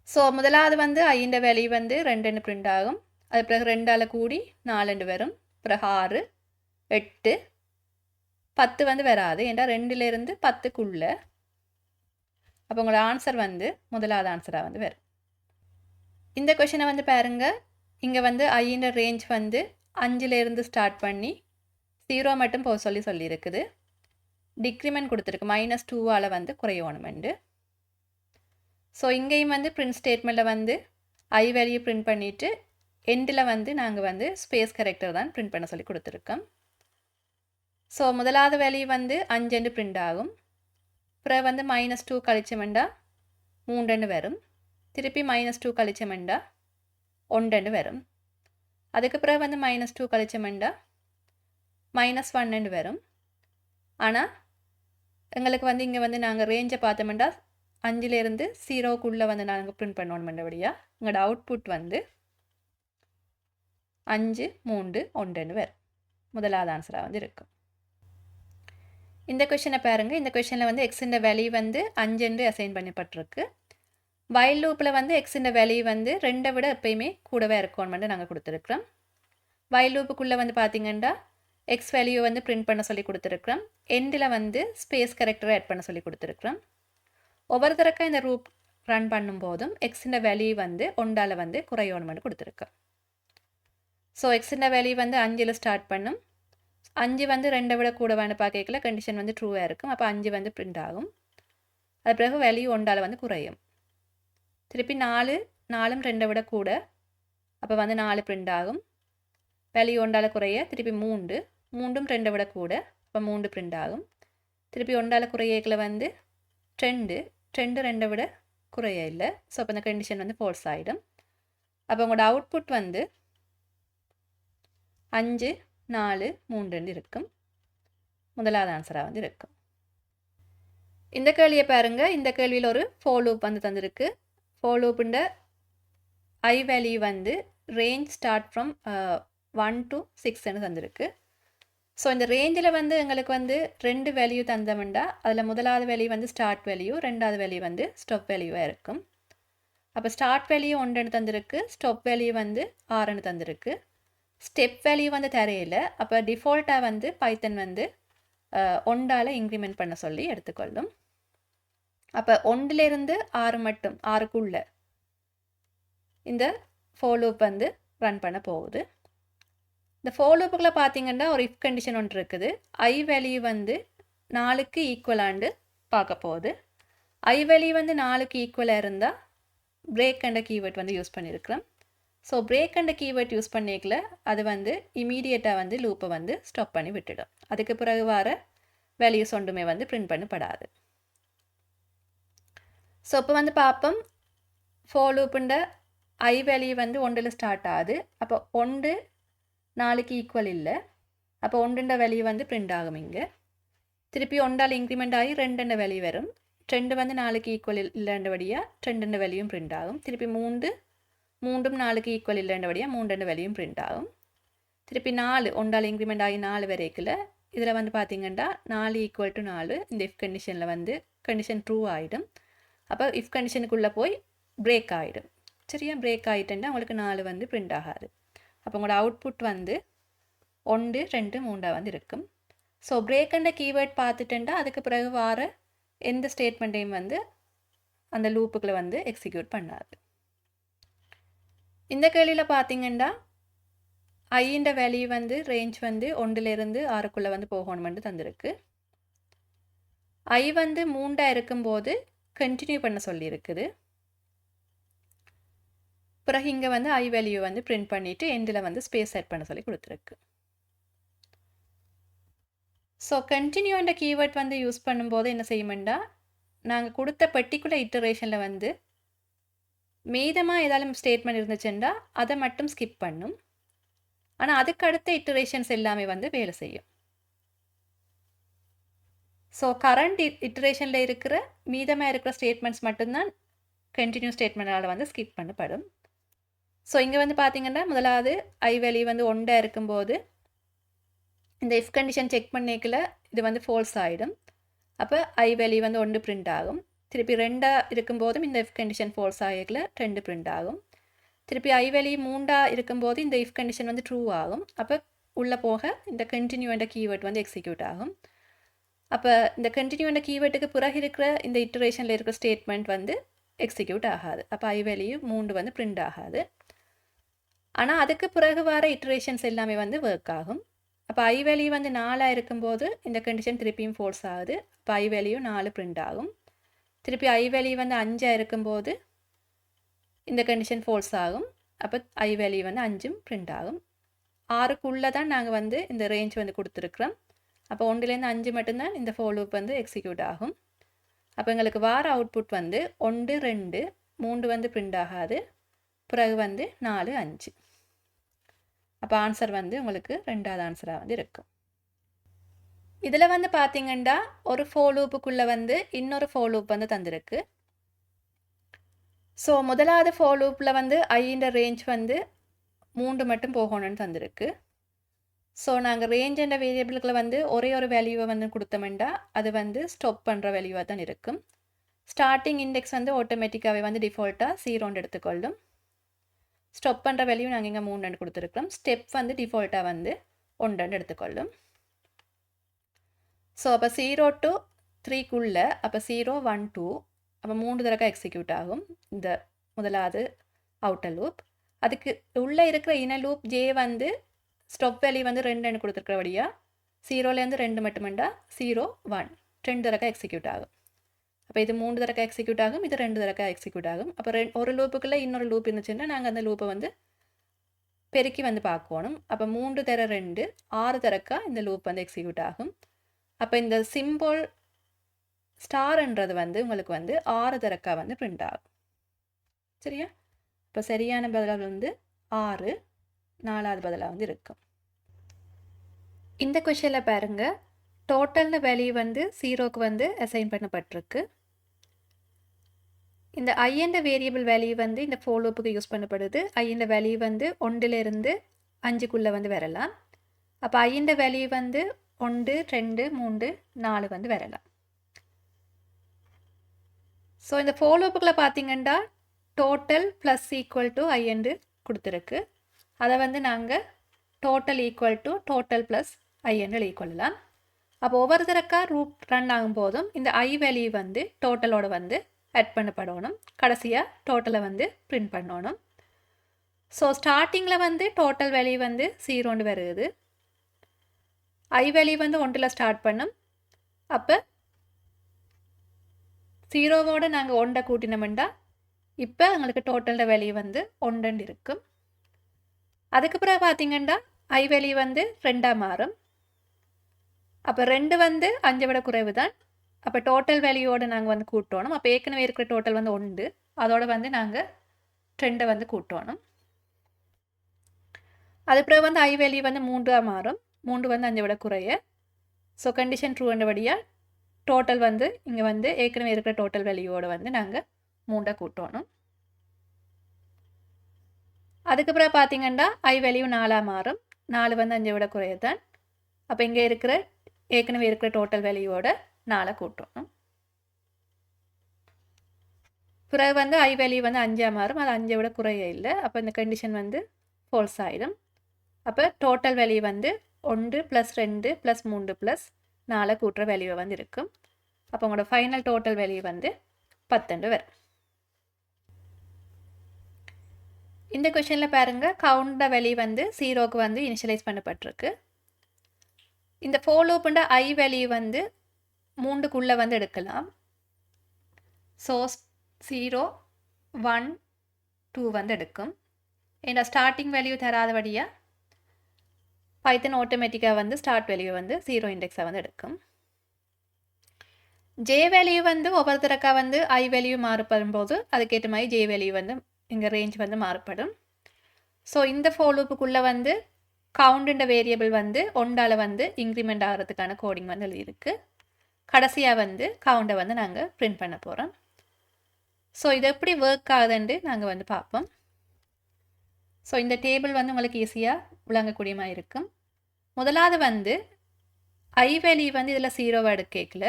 ஸோ முதலாவது வந்து ஐன்ற வேல்யூ வந்து 2ன்னு பிரிண்ட் ஆகும். அது பிறகு 2ஆல் கூடி 4 வரும். பிறகு 6, 8, 10 வந்து வராது. ஏன்னா 2லேருந்து 10க்குள்ளே. அப்போ உங்களோட ஆன்சர் வந்து முதலாவது ஆன்சராக வந்து வரும். இந்த கொஷினை வந்து பாருங்கள். இங்கே வந்து ஐன்ற ரேஞ்ச் வந்து 5லேருந்து ஸ்டார்ட் பண்ணி 0 மட்டும் போக சொல்லியிருக்குது. டிக்ரிமெண்ட் கொடுத்துருக்கு -2ஆல் வந்து குறையணுமெண்டு. ஸோ இங்கேயும் வந்து பிரிண்ட் ஸ்டேட்மெண்ட்டில் வந்து ஐ வேல்யூ பிரிண்ட் பண்ணிவிட்டு எண்டில் வந்து நாங்கள் வந்து ஸ்பேஸ் கேரக்டர் தான் பிரிண்ட் பண்ண சொல்லி கொடுத்துருக்கோம். ஸோ முதலாவது வேல்யூ வந்து 5 பிரிண்ட் ஆகும். அப்புறம் வந்து -2 கழிச்சமெண்டா 3 வரும். திருப்பி -2 கழிச்சமெண்டா 1 வரும். அதுக்கு பிறகு வந்து -2 கழிச்சமெண்டா -1 வரும். ஆனால் எங்களுக்கு வந்து இங்கே வந்து நாங்கள் ரேஞ்சை பார்த்தோம்னா 5லேருந்து 0க்குள்ளே வந்து நாங்கள் பிரிண்ட் பண்ணணுமெண்டபடியா எங்களோட அவுட்புட் வந்து 5, 3, 1 வரும். முதலாவது ஆன்சராக வந்து இருக்கும். இந்த கொஷினை பாருங்கள். இந்த கொஷனில் வந்து எக்ஸின்ற வேல்யூ வந்து 5 அசைன் பண்ணப்பட்டிருக்கு. வைல் லூப்பில் வந்து எக்ஸின்ற வேல்யூ வந்து 2 விட எப்பயுமே கூடவே இருக்கணும்னு நாங்கள் கொடுத்துருக்குறோம். வைல் லூப்புக்குள்ளே வந்து பார்த்தீங்கன்னா எக்ஸ் வேல்யூ வந்து பிரிண்ட் பண்ண சொல்லி கொடுத்துருக்குறோம். எண்டில் வந்து ஸ்பேஸ் கேரக்டரை ஆட் பண்ண சொல்லி கொடுத்துருக்குறோம். ஒவ்வொரு தரக்கா இந்த ரூப் ரன் பண்ணும்போதும் எக்ஸின்ற வேல்யூ வந்து 1ஆல் வந்து குறையணும்னு கொடுத்துருக்கோம். ஸோ எக்ஸின்ற வேல்யூ வந்து 5ல் ஸ்டார்ட் பண்ணும். 5 வந்து 2 விட கூட வேணும் பார்க்கல கண்டிஷன் வந்து ட்ரூவாக இருக்கும். அப்போ 5 வந்து பிரிண்ட் ஆகும். அது பிறகு வேல்யூ 1ஆல் வந்து குறையும். திருப்பி 4, 4ம் 2 விட கூட. அப்போ வந்து 4 பிரிண்ட் ஆகும். வேல்யூ 1ஆல் குறைய திருப்பி 3, 3ம் 2 விட கூட. அப்போ 3 பிரிண்ட் ஆகும். திருப்பி 1ஆல் குறையக்கில் வந்து 2, 2 விட குறைய இல்லை. ஸோ அப்போ இந்த கண்டிஷன் வந்து ஃபால்ஸ் ஆகிடும். அப்போ உங்களோட அவுட்புட் வந்து 5, 4, 3 இருக்கும். முதலாவது ஆன்சராக வந்து இருக்கும். இந்த கேள்வியை பாருங்கள். இந்த கேள்வியில் ஒரு ஃபோ லூப் வந்து தந்திருக்கு. ஃபோ லூப்புண்ட ஐ வேல்யூ வந்து ரேஞ்ச் ஸ்டார்ட் ஃப்ரம் 1 to 6ன்னு தந்திருக்கு. ஸோ இந்த ரேஞ்சில் வந்து எங்களுக்கு வந்து 2 வேல்யூ தந்தோம்னா அதில் முதலாவது வேல்யூ வந்து ஸ்டார்ட் வேல்யூ, 2வது வேல்யூ வந்து ஸ்டாப் வேல்யூவாக இருக்கும். அப்போ ஸ்டார்ட் வேல்யூ 1 தந்திருக்கு. ஸ்டாப் வேல்யூ வந்து 6 தந்திருக்கு. ஸ்டெப் வேல்யூ வந்து தரையில். அப்போ டிஃபால்ட்டாக வந்து பைத்தன் வந்து 1ஆல் இன்க்ரிமெண்ட் பண்ண சொல்லி எடுத்துக்கொள்ளும். அப்போ 1லேருந்து 6 மட்டும் 6க்குள்ளே இந்த ஃபோ லூப் வந்து ரன் பண்ண போகுது. இந்த ஃபோ லூப்புக்குள்ளே பார்த்தீங்கன்னா ஒரு இஃப் கண்டிஷன் ஒன்று இருக்குது. ஐ வேல்யூ வந்து 4க்கு ஈக்குவலாண்டு பார்க்க போகுது. ஐ வேல்யூ வந்து 4க்கு ஈக்குவலாக இருந்தால் பிரேக் அண்ட் கீவேர்ட் வந்து யூஸ் பண்ணியிருக்கிறோம். So break and keyword use பண்ணிக்கல அது வந்து இமீடியட்டாக வந்து லூப்பை வந்து ஸ்டாப் பண்ணி விட்டுடும். அதுக்கு பிறகு வர வேல்யூஸ் ஒன்றுமே வந்து பிரிண்ட் பண்ணப்படாது. ஸோ இப்போ வந்து பார்ப்போம். ஃபோ லூப்புண்ட ஐ வேல்யூ வந்து 1ல் ஸ்டார்ட் ஆகுது. அப்போ 1 4க்கு ஈக்குவல் இல்லை. அப்போ 1ன்ற வேல்யூ வந்து பிரிண்ட் ஆகும். இங்கே திருப்பி 1ஆல் இன்க்ரிமெண்ட் ஆகி 2ன்ற வேல்யூ வரும். 2 வந்து 4க்கு ஈக்குவல் இல்லைன்றபடியாக 2ன்ற வேல்யூவும் பிரிண்ட் ஆகும். திருப்பி 3, மூன்றும் 4க்கு ஈக்குவல் இல்லைன்றபடியாக 3 வேல்யூம் பிரிண்ட் ஆகும். திருப்பி 4 ஒன்றால் இன்க்ரிமெண்ட் ஆகி 4 வரைக்குள்ள இதில் வந்து பார்த்தீங்கன்னா 4 ஈக்குவல் டு 4 இந்த இஃப் கண்டிஷனில் வந்து கண்டிஷன் ட்ரூ ஆகிடும். அப்போ இஃப் கண்டிஷனுக்குள்ளே போய் பிரேக் ஆகிடும். சரியா, பிரேக் ஆகிட்டேன்னா உங்களுக்கு 4 வந்து பிரிண்ட் ஆகாது. அப்போ உங்களோட அவுட்புட் வந்து 1 2 3 வந்து இருக்கும். ஸோ பிரேக்குன்ற கீவேர்ட் பார்த்துட்டேன்டா அதுக்கு பிறகு வார எந்த ஸ்டேட்மெண்ட்டையும் வந்து அந்த லூப்புக்குள்ளே வந்து எக்ஸிக்யூட் பண்ணாது. இந்த கேள்வியில் பார்த்தீங்கன்னா ஐன்ற வேல்யூ வந்து ரேஞ்ச் வந்து 1லேருந்து 6க்குள்ளே வந்து போகணுமென்று தந்திருக்கு. ஐ வந்து 3 இருக்கும்போது கண்டினியூ பண்ண சொல்லியிருக்குது. பிறகு இங்கே வந்து ஐ வேல்யூ வந்து பிரிண்ட் பண்ணிவிட்டு எண்டில் வந்து ஸ்பேஸ் செட் பண்ண சொல்லி கொடுத்துருக்கு. ஸோ கண்டினியூன்ற கீவேர்ட் வந்து யூஸ் பண்ணும்போது என்ன செய்யுமெண்டா நாங்கள் கொடுத்த பர்டிகுலர் இட்டரேஷனில் வந்து மீதமாக ஏதாலும் ஸ்டேட்மெண்ட் இருந்துச்சுன்னா அதை மட்டும் ஸ்கிப் பண்ணும். ஆனால் அதுக்கு அடுத்த இட்டரேஷன்ஸ் எல்லாமே வந்து வேலை செய்யும். ஸோ கரண்ட் இட்டரேஷனில் இருக்கிற மீதமாக இருக்கிற ஸ்டேட்மெண்ட்ஸ் மட்டும்தான் கண்டினியூ ஸ்டேட்மெண்ட்டால் வந்து ஸ்கிப் பண்ணப்படும். ஸோ இங்கே வந்து பார்த்தீங்கன்னா முதலாவது ஐ வேல்யூ வந்து 1 இருக்கும்போது இந்த இஃப் கண்டிஷன் செக் பண்ணிக்கல இது வந்து ஃபால்ஸ் ஆகிடும். அப்போ ஐ வேல்யூ வந்து 1 பிரிண்ட் ஆகும். திருப்பி 2 இருக்கும்போதும் இந்த இஃப் கண்டிஷன் ஃபால்ஸ் ஆகிக்கல 2 பிரிண்ட் ஆகும். திருப்பி ஐ வேல்யூ 3 இருக்கும்போது இந்த இஃப் கண்டிஷன் வந்து ட்ரூ ஆகும். அப்போ உள்ளே போக இந்த கண்டினியூ என்ற கீவேர்ட் வந்து எக்ஸிக்யூட் ஆகும். அப்போ இந்த கண்டினியூ என்ற கீவேர்ட்டுக்கு பிறகு இருக்கிற இந்த இட்டரேஷனில் இருக்கிற ஸ்டேட்மெண்ட் வந்து எக்ஸிக்யூட் ஆகாது. அப்போ ஐ வேல்யூ 3 வந்து பிரிண்ட் ஆகாது. ஆனால் அதுக்கு பிறகு வர இட்டரேஷன்ஸ் எல்லாமே வந்து ஒர்க் ஆகும். அப்போ ஐ வேல்யூ வந்து 4 இருக்கும்போது இந்த கண்டிஷன் திருப்பியும் ஃபோர்ஸ் ஆகுது. அப்போ ஐ வேல்யூ 4 பிரிண்ட் ஆகும். திருப்பி ஐ வேல்யூ வந்து 5 இருக்கும்போது இந்த கண்டிஷன் ஃபோர்ஸ் ஆகும். அப்போ ஐ வேல்யூ வந்து 5 பிரிண்ட் ஆகும். 6க்குள்ளே தான் நாங்கள் வந்து இந்த ரேஞ்ச் வந்து கொடுத்துருக்குறோம். அப்போ 1லேருந்து 5 மட்டும்தான் இந்த ஃபோர் லூப் வந்து எக்ஸிக்யூட் ஆகும். அப்போ எங்களுக்கு வார அவுட்புட் வந்து 1 2 3 வந்து பிரிண்ட் ஆகாது. பிறகு வந்து 4 5. அப்போ ஆன்சர் வந்து உங்களுக்கு 2வது ஆன்சராக வந்து இருக்கும். இதில் வந்து பார்த்தீங்கன்னா ஒரு ஃபோர் லூப்புக்குள்ளே வந்து இன்னொரு ஃபோர் லூப் வந்து தந்திருக்கு. ஸோ முதலாவது ஃபோர் லூப்பில் வந்து ஐன்ற ரேஞ்ச் வந்து 3 மட்டும் போகணும்னு தந்திருக்கு. ஸோ நாங்கள் ரேஞ்ச் என்ற வேரியபிளுக்குள்ள வந்து ஒரே ஒரு வேல்யூவை வந்து கொடுத்தோம்னா அது வந்து ஸ்டாப் பண்ணுற வேல்யூவாக தான் இருக்கும். ஸ்டார்டிங் இண்டெக்ஸ் வந்து ஆட்டோமேட்டிக்காகவே வந்து டிஃபால்ட்டாக 0 எடுத்துக்கொள்ளும். ஸ்டாப் பண்ணுற வேல்யூ நாங்கள் இங்கே 3 கொடுத்துருக்கோம். ஸ்டெப் வந்து டிஃபால்ட்டாக வந்து 1 எடுத்துக்கொள்ளும். ஸோ அப்போ 0 to 3க்குள்ளே அப்போ 0 1 2 அப்போ 3 தடவை எக்ஸிக்யூட் ஆகும் இந்த முதலாவது அவுட்டர் லூப். அதுக்கு உள்ளே இருக்கிற இன லூப் ஜே வந்து ஸ்டாப் வேல்யூ வந்து 2 கொடுத்துருக்கிறபடியாக 0லேருந்து 2 மட்டுமெண்டா 0 1 2 தடவை எக்ஸிக்யூட் ஆகும். அப்போ இது 3 தடவை எக்ஸிக்யூட் ஆகும், இது 2 தடவை எக்ஸிக்யூட் ஆகும். அப்போ ஒரு லூப்புக்குள்ளே இன்னொரு லூப் இருந்துச்சுன்னா நாங்கள் அந்த லூப்பை வந்து பெருக்கி வந்து பார்க்கணும். அப்போ 3 தர 2 6 தடவை இந்த லூப் வந்து எக்ஸிக்யூட் ஆகும். அப்போ இந்த சிம்பிள் ஸ்டார்ன்றது வந்து உங்களுக்கு வந்து 6 தடவை வந்து பிரிண்ட் ஆகும். சரியா, இப்போ சரியான பதிலாக வந்து 6, 4வது பதிலாக வந்து இருக்கும். இந்த கொஷனில் பாருங்கள், டோட்டல்னு வேல்யூ வந்து 0க்கு வந்து அசைன் பண்ணப்பட்டிருக்கு. இந்த ஐ என்ற வேரியபிள் வேல்யூ வந்து இந்த ஃபோர் லூப்புக்கு யூஸ் பண்ணப்படுது. ஐ என்ற வேல்யூ வந்து 1லேருந்து 5க்குள்ளே வந்து வரலாம். அப்போ ஐ என்ற வேல்யூ வந்து 1 2 3 4 வந்து வரலாம். ஸோ இந்த ஃபோர் லூப்புக்குள்ளே பார்த்தீங்கன்னா total plus equal to I என்று கொடுத்துருக்கு. அதை வந்து நாங்கள் total equal to total plus I என்று எழுதிக்கொள்ளலாம். அப்போ ஒவ்வொரு தடக்கா ரூட் ரன் ஆகும்போதும் இந்த ஐ வேல்யூ வந்து டோட்டலோட வந்து ஆட் பண்ணப்படணும். கடைசியாக டோட்டலை வந்து பிரிண்ட் பண்ணணும். ஸோ ஸ்டார்டிங்கில் வந்து டோட்டல் வேல்யூ வந்து 0 வருது. ஐ வேல்யூ வந்து 1ல் ஸ்டார்ட் பண்ணும். அப்போ 0வோடு நாங்கள் 1 கூட்டினோம்னா இப்போ எங்களுக்கு டோட்டல் வேல்யூ வந்து 1 இருக்கும். அதுக்கு பிறகு பார்த்தீங்கன்னா ஐ வேல்யூ வந்து 2 மாறும். அப்போ 2 வந்து 5 விட குறைவு தான். அப்போ டோட்டல் வேல்யூவோடு நாங்கள் வந்து கூட்டணும். அப்போ ஏற்கனவே இருக்கிற டோட்டல் வந்து 1, அதோடு வந்து நாங்கள் 2 வந்து கூட்டணும். அது பிறகு வந்து ஐ வேல்யூ வந்து 3 மாறும். 3 வந்து 5 விட குறைய. ஸோ கண்டிஷன் ட்ரூ என்றபடியாக டோட்டல் வந்து இங்கே வந்து ஏற்கனவே இருக்கிற டோட்டல் வேல்யூவோடு வந்து நாங்கள் 3 கூட்டணும். அதுக்கு பிறகு பார்த்தீங்கன்னா ஐ வேல்யூ 4 மாறும். 4 வந்து 5 விட குறைவு தான். அப்போ இங்கே இருக்கிற ஏற்கனவே இருக்கிற டோட்டல் வேல்யூவோட 4 கூட்டணும். பிறகு வந்து ஐ வேல்யூ வந்து 5 மாறும். அது 5 விட குறைய இல்லை. அப்போ இந்த கண்டிஷன் வந்து ஃபால்ஸ் ஆகிடும். அப்போ டோட்டல் வேல்யூ வந்து 1 + 2 + 3 + 4 கூட்டுற வேல்யூ வந்து இருக்கும். அப்போ உங்களோட ஃபைனல் டோட்டல் வேல்யூ வந்து 10 வரும். இந்த கொஷனில் பாருங்கள், கவுண்ட் வேல்யூ வந்து 0க்கு வந்து இனிஷியலைஸ் பண்ணப்பட்டிருக்கு. இந்த ஃபோர் லூப்புண்ட ஐ வேல்யூ வந்து 3க்குள்ளே வந்து எடுக்கலாம். ஸோ 0, 1, 2 வந்து எடுக்கும். ஏன்னா ஸ்டார்டிங் வேல்யூ தராதபடியாக பைத்தன் ஆட்டோமேட்டிக்காக வந்து ஸ்டார்ட் வேல்யூ வந்து 0 இண்டெக்ஸாக வந்து எடுக்கும். ஜே வேல்யூ வந்து ஒவ்வொரு தடக்கா வந்து ஐ வேல்யூ மாறுபடும் போது அதுக்கேற்ற மாதிரி ஜே வேல்யூ வந்து இங்கே ரேஞ்ச் வந்து மாறுபடும். ஸோ இந்த ஃபோர் லூப்புக்குள்ளே வந்து கவுண்டுன்ற வேரியபிள் வந்து ஒன்றால் வந்து இன்க்ரிமெண்ட் ஆகிறதுக்கான கோடிங் வந்து எழுதியிருக்கு. கடைசியாக வந்து கவுண்டை வந்து நாங்கள் பிரிண்ட் பண்ண போகிறோம். ஸோ இது எப்படி ஒர்க் ஆகுதுன்னு நாங்கள் வந்து பார்ப்போம். ஸோ இந்த டேபிள் வந்து உங்களுக்கு ஈஸியாக விளங்கக்கூடிய மாதிரி இருக்கும். முதலாவது வந்து ஐ வேல்யூ வந்து இதில் 0 எடுக்கல.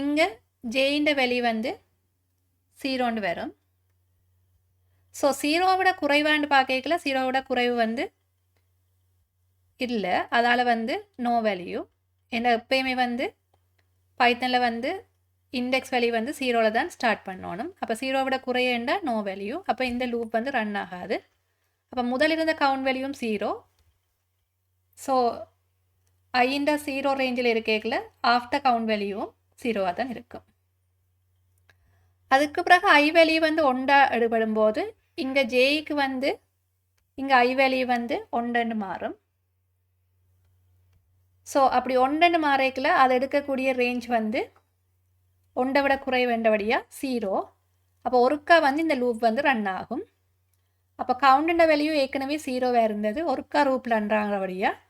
இங்கே ஜேயின் வேல்யூ வந்து 0 வரும். ஸோ 0 விட குறைவான்னு பார்க்கல, 0 விட குறைவு வந்து இல்லை. அதால் வந்து நோ வேல்யூ. ஏன்னா எப்பயுமே வந்து பைத்தனில் வந்து இண்டெக்ஸ் வேல்யூ வந்து 0ல் தான் ஸ்டார்ட் பண்ணணும். அப்போ 0 விட குறையண்டா நோ வேல்யூ. அப்போ இந்த லூப் வந்து ரன் ஆகாது. அப்போ முதல் இருந்த கவுண்ட் வேல்யூவும் 0. ஸோ ஐண்ட 0 ரேஞ்சில் இருக்கேக்கில் ஆஃப்டர் கவுண்ட் வேல்யூவும் 0வாக தான் இருக்கும். அதுக்கு பிறகு ஐ வேல்யூ வந்து 1 எடுபடும் போது இங்கே ஜேக்கு வந்து இங்கே ஐ வேல்யூ வந்து 1 மாறும். ஸோ அப்படி 1 மாறேக்கில் அது எடுக்கக்கூடிய ரேஞ்ச் வந்து 1 விட குறைவேண்டபடியாக 0. அப்போ ஒருக்கா வந்து இந்த லூப் வந்து ரன் ஆகும். அப்போ கவுண்டுண்ட வேல்யூ ஏற்கனவே 0வாக இருந்தது. ஒருக்கா லூப் ரன் ஆகிறபடியாக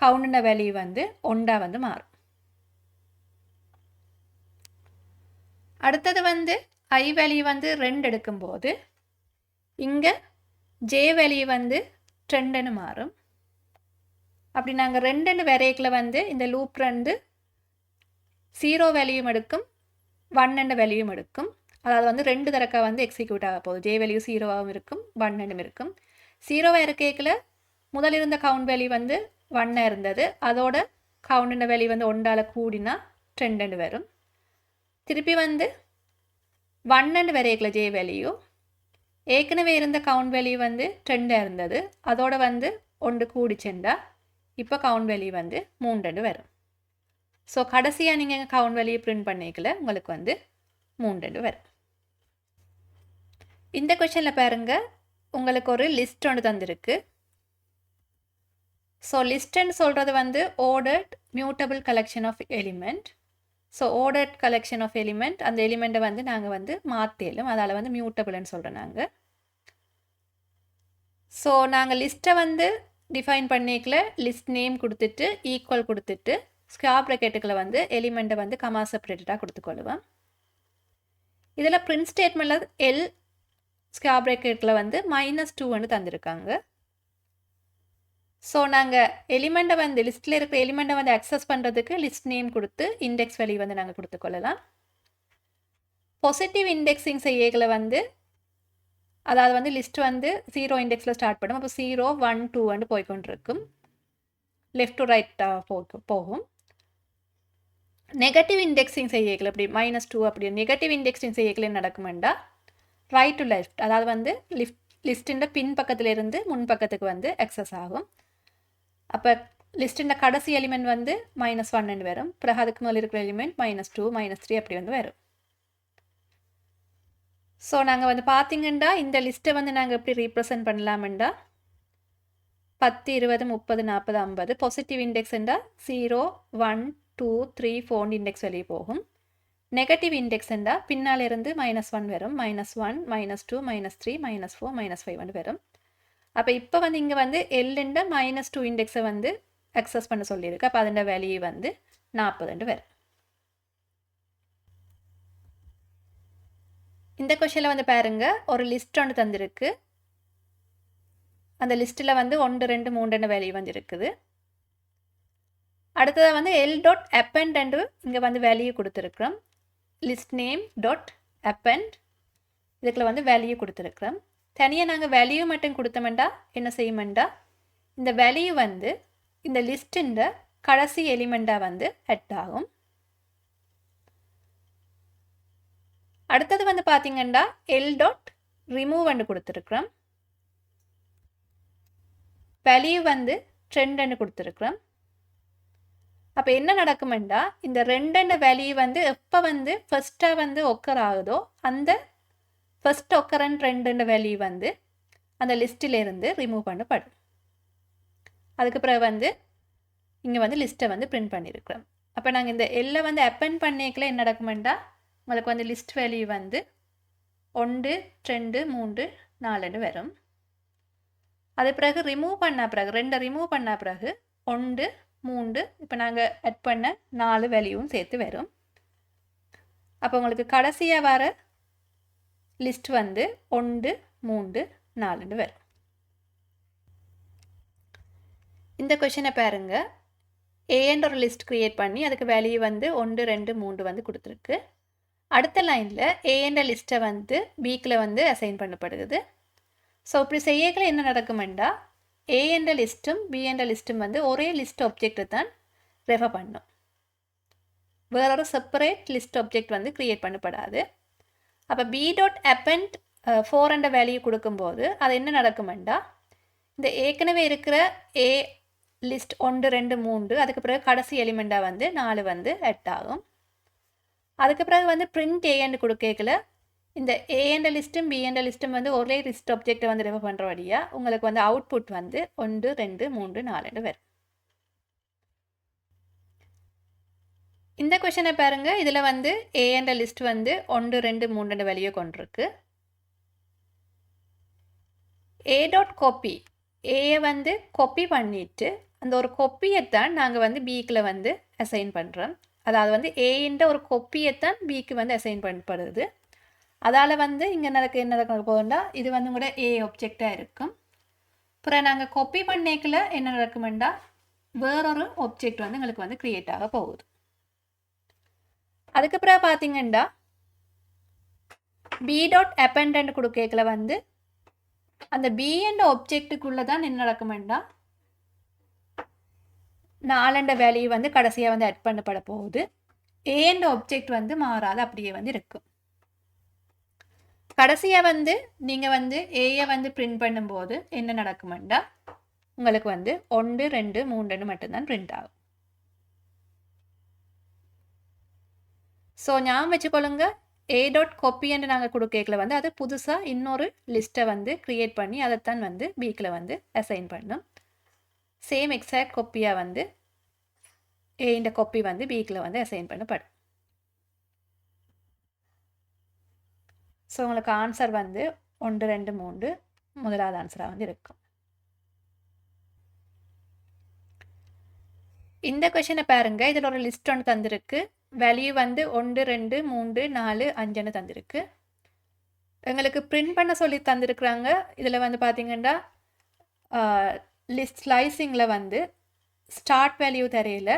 கவுண்டுண்ட வேல்யூ வந்து 1 வந்து மாறும். அடுத்தது வந்து ஐ வேல்யூ வந்து 2 எடுக்கும்போது இங்கே ஜே வேல்யூ வந்து 2 மாறும். அப்படி நாங்கள் 2 வரைக்கில் வந்து இந்த லூப் வந்து 0 வேல்யூவும் எடுக்கும், 1 வேல்யூவும் எடுக்கும். அதாவது வந்து 2 தடக்கா வந்து எக்ஸிக்யூட் ஆக போகுது. ஜே வேல்யூ 0வாகவும் இருக்கும், 1 இருக்கும். 0வாக இருக்கேக்கில் முதல் இருந்த கவுண்ட் வேல்யூ வந்து 1 இருந்தது. அதோட கவுண்டுண்ட வேல்யூ வந்து 1ஆல் கூடினா 2 வரும். திருப்பி வந்து 1 வரைக்கில் ஜே வேல்யூ ஏற்கனவே இருந்த கவுண்ட் வேல்யூ வந்து 2 இருந்தது. அதோட வந்து 1 கூடிச்செண்டா இப்போ கவுண்ட் வேல்யூ வந்து 3 வரும். ஸோ கடைசியாக நீங்கள் கவுண்ட் வேல்யூ பிரிண்ட் பண்ணிக்கல உங்களுக்கு வந்து 3 வரும். இந்த கொஷனில் பாருங்கள், உங்களுக்கு ஒரு லிஸ்ட் ஒன்று தந்திருக்கு. ஸோ லிஸ்ட்டுன்னு சொல்கிறது வந்து ordered mutable collection of element. So ordered collection of element, அந்த எலிமெண்ட்டை வந்து நாங்கள் வந்து மாற்றலும், அதால் வந்து மியூட்டபிள்னு சொல்கிறோம் நாங்கள். ஸோ நாங்கள் லிஸ்ட்டை வந்து டிஃபைன் பண்ணிக்கல, லிஸ்ட் நேம் கொடுத்துட்டு ஈக்குவல் கொடுத்துட்டு ஸ்கொயர் ப்ராக்கெட்டுக்குள்ள வந்து எலிமெண்ட்டை வந்து கமா செப்பரேட்டடாக கொடுத்துக்கொள்ளுவோம். இதில் பிரிண்ட் ஸ்டேட்மெண்ட்டில் எல் ஸ்கொயர் ப்ராக்கெட்டில் வந்து -2 தந்திருக்காங்க. ஸோ நாங்கள் எலிமெண்ட்டை வந்து லிஸ்ட்டில் இருக்கிற எலிமெண்ட்டை வந்து அக்சஸ் பண்ணுறதுக்கு லிஸ்ட் நேம் கொடுத்து இண்டெக்ஸ் வேல்யூ வந்து நாங்கள் கொடுத்துக்கொள்ளலாம். பாசிட்டிவ் இண்டெக்ஸிங் செய்யல வந்து அதாவது வந்து லிஸ்ட் வந்து 0 இண்டெக்ஸில் ஸ்டார்ட் பண்ணும். அப்போ 0, 1, 2 போய்கொண்டிருக்கும், லெஃப்ட் டு ரைட் போகும். நெகட்டிவ் இண்டெக்ஸிங் செய்யல அப்படி -2 அப்படி நெகட்டிவ் இண்டெக்ஸிங் செய்யல நடக்குமெண்டா ரைட் டு லெஃப்ட், அதாவது வந்து லிஸ்ட்டின் பின் பக்கத்திலிருந்து முன் பக்கத்துக்கு வந்து அக்சஸ் ஆகும். அப்போ லிஸ்ட்டின் கடைசி எலிமெண்ட் வந்து -1 வரும். பிறகு அதுக்கு மேலே இருக்கிற எலிமெண்ட் -2, -3 அப்படி வந்து வரும். ஸோ நாங்கள் வந்து பார்த்தீங்கன்னா இந்த லிஸ்ட்டை வந்து நாங்கள் எப்படி ரீப்ரசன்ட் பண்ணலாமெண்டா 10, 20, 30, 40, 50 பாசிட்டிவ் இண்டெக்ஸ்ண்டா 0, 1, 2, 3, 4 இண்டெக்ஸ் வெளியே போகும். நெகட்டிவ் இண்டெக்ஸ்ண்டா பின்னால் இருந்து -1 வரும், -1, -2, -3, -4, -5 வரும். அப்போ இப்போ வந்து இங்கே வந்து எல்லுண்ட -2 இண்டெக்ஸை வந்து அக்சஸ் பண்ண சொல்லியிருக்கு. அப்போ அதோட வேல்யூ வந்து 40 வரும். இந்த கொஷனில் வந்து பாருங்கள், ஒரு லிஸ்ட் ஒன்று தந்திருக்கு. அந்த லிஸ்ட்டில் வந்து 1 2 3 வேல்யூ வந்து இருக்குது. அடுத்ததாக வந்து எல் டாட் அப்பெண்ட் என்று இங்கே வந்து வேல்யூ கொடுத்துருக்குறோம். லிஸ்ட் நேம் டாட் அப்பெண்ட் இதுக்குள்ள வந்து வேல்யூ கொடுத்துருக்குறோம். தனியாக நாங்கள் வேல்யூ மட்டும் கொடுத்தோம்டா என்ன செய்யுமெண்டா இந்த வேல்யூ வந்து இந்த லிஸ்ட்டின் கடைசி எலிமெண்ட்டாக வந்து ஹெட் ஆகும். அடுத்தது வந்து பார்த்தீங்கன்னா எல் டாட் ரிமூவ் என்று கொடுத்துருக்குறோம். வேல்யூ வந்து ட்ரெண்ட் கொடுத்துருக்குறோம். அப்போ என்ன நடக்குமெண்டா இந்த 2 வேல்யூ வந்து எப்போ வந்து ஃபர்ஸ்ட்டாக வந்து ஒக்கர் ஆகுதோ அந்த ஃபர்ஸ்ட் ஒக்கரண்ட் 2 வேல்யூ வந்து அந்த லிஸ்ட்டிலேருந்து ரிமூவ் பண்ணப்படும். அதுக்கு பிறகு வந்து இங்கே வந்து லிஸ்ட்டை வந்து பிரிண்ட் பண்ணியிருக்கிறோம். அப்போ நாங்கள் இந்த எல்லை வந்து அப்பெண்ட் பண்ணிக்கல என்ன நடக்குமெண்டா உங்களுக்கு வந்து லிஸ்ட் வேல்யூ வந்து 1 2 3 4 வரும். அது பிறகு ரிமூவ் பண்ண பிறகு 2 ரிமூவ் பண்ண பிறகு 1 3 இப்போ நாங்கள் ஆட் பண்ண 4 வேல்யூவும் சேர்த்து வரும். அப்போ உங்களுக்கு கடைசியாக வர லிஸ்ட் வந்து 1 3 4 வரும். இந்த கொஷினை பாருங்க. ஏன்ற ஒரு லிஸ்ட் க்ரியேட் பண்ணி அதுக்கு வேல்யூ வந்து 1 2 3 வந்து கொடுத்துருக்கு. அடுத்த லைனில் ஏன்ற லிஸ்ட்டை வந்து பிக்கில் வந்து அசைன் பண்ணப்படுது. ஸோ இப்படி செய்யக்கல என்ன நடக்குமெண்டா ஏ என்ற லிஸ்ட்டும் பி என்ற லிஸ்ட்டும் வந்து ஒரே லிஸ்ட் ஆப்ஜெக்டை தான் ரெஃபர் பண்ணும். வேறொரு செப்பரேட் லிஸ்ட் ஆப்ஜெக்ட் வந்து க்ரியேட் பண்ணப்படாது. அப்போ பி டாட் அப்பெண்ட் 4 என்ற வேல்யூ கொடுக்கும்போது அது என்ன நடக்குமெண்டா இந்த ஏற்கனவே இருக்கிற ஏ லிஸ்ட் 1 2 3 அதுக்கு பிறகு கடைசி எலிமெண்ட்டாக வந்து 4 வந்து ஆட் ஆகும். அதுக்கு பிறகு வந்து பிரிண்ட் ஏன்னு கொடுக்கல இந்த ஏ என்ற லிஸ்ட்டும் பி என்ற லிஸ்ட்டும் வந்து ஒரே லிஸ்ட் ஆப்ஜெக்டை வந்து ரெஃபர் பண்ணுற வழியாக உங்களுக்கு வந்து அவுட்புட் வந்து 1 2 3 4 வரும். இந்த கொஷனை பாருங்க. இதில் வந்து ஏ என்ற லிஸ்ட் வந்து 1 2 3 வேல்யூ கொண்டிருக்கு. ஏ டாட் காப்பி ஏயை வந்து காப்பி பண்ணிவிட்டு அந்த ஒரு கொப்பியைத்தான் நாங்கள் வந்து பிக்கில் வந்து அசைன் பண்ணுறோம். அதாவது வந்து ஏன்ற ஒரு கொப்பியைத்தான் பிக்கு வந்து அசைன் பண்ணப்படுது. அதால் வந்து இங்கே என்ன நடக்க போகுதுன்னா இது வந்து கூட ஏ ஆப்ஜெக்டாக இருக்கும். அப்புறம் நாங்கள் காப்பி பண்ணிக்கல என்ன நடக்குமெண்டா வேறொரு ஆப்ஜெக்ட் வந்து எங்களுக்கு வந்து க்ரியேட் ஆக போகுது. அதுக்கப்புறம் பார்த்தீங்கன்னா பி டாட் அப்பெண்ட் கொடுக்கல வந்து அந்த பி என்ற ஆப்ஜெக்டுக்குள்ளே தான் என்ன நடக்குமெண்டா 4 வேல்யூ வந்து கடைசியாக வந்து ஆட் பண்ணப்பட போகுது. ஏன்ற ஆப்ஜெக்ட் வந்து மாறாது அப்படியே வந்து இருக்கும். கடைசியாக வந்து நீங்கள் வந்து ஏயை வந்து பிரிண்ட் பண்ணும்போது என்ன நடக்குமெண்டா உங்களுக்கு வந்து 1 2 3 மட்டும்தான் பிரிண்ட் ஆகும். ஸோ ஞாபகம் வச்சுக்கொள்ளுங்க ஏ டாட் காப்பி என்று நாங்கள் கொடுக்கல வந்து அது புதுசாக இன்னொரு லிஸ்ட்டை வந்து க்ரியேட் பண்ணி அதைத்தான் வந்து பிக்கில் வந்து அசைன் பண்ணும். சேம் எக்ஸாக்ட் காப்பியாக வந்து ஏன்ற காப்பி வந்து பிக்கில் வந்து அசைன் பண்ணப்படும். ஸோ உங்களுக்கு ஆன்சர் வந்து 1 2 3 முதலாவது ஆன்சராக வந்து இருக்கும். இந்த கொஷினை பாருங்க. இதில் ஒரு லிஸ்ட் ஒன்று தந்திருக்கு. வேல்யூ வந்து 1 2 3 4 5 தந்திருக்கு. எங்களுக்கு பிரிண்ட் பண்ண சொல்லி தந்திருக்கிறாங்க. இதில் வந்து பார்த்தீங்கன்னா லிஸ்ட் ஸ்லைசிங்கில் வந்து ஸ்டார்ட் வேல்யூ தெரியல,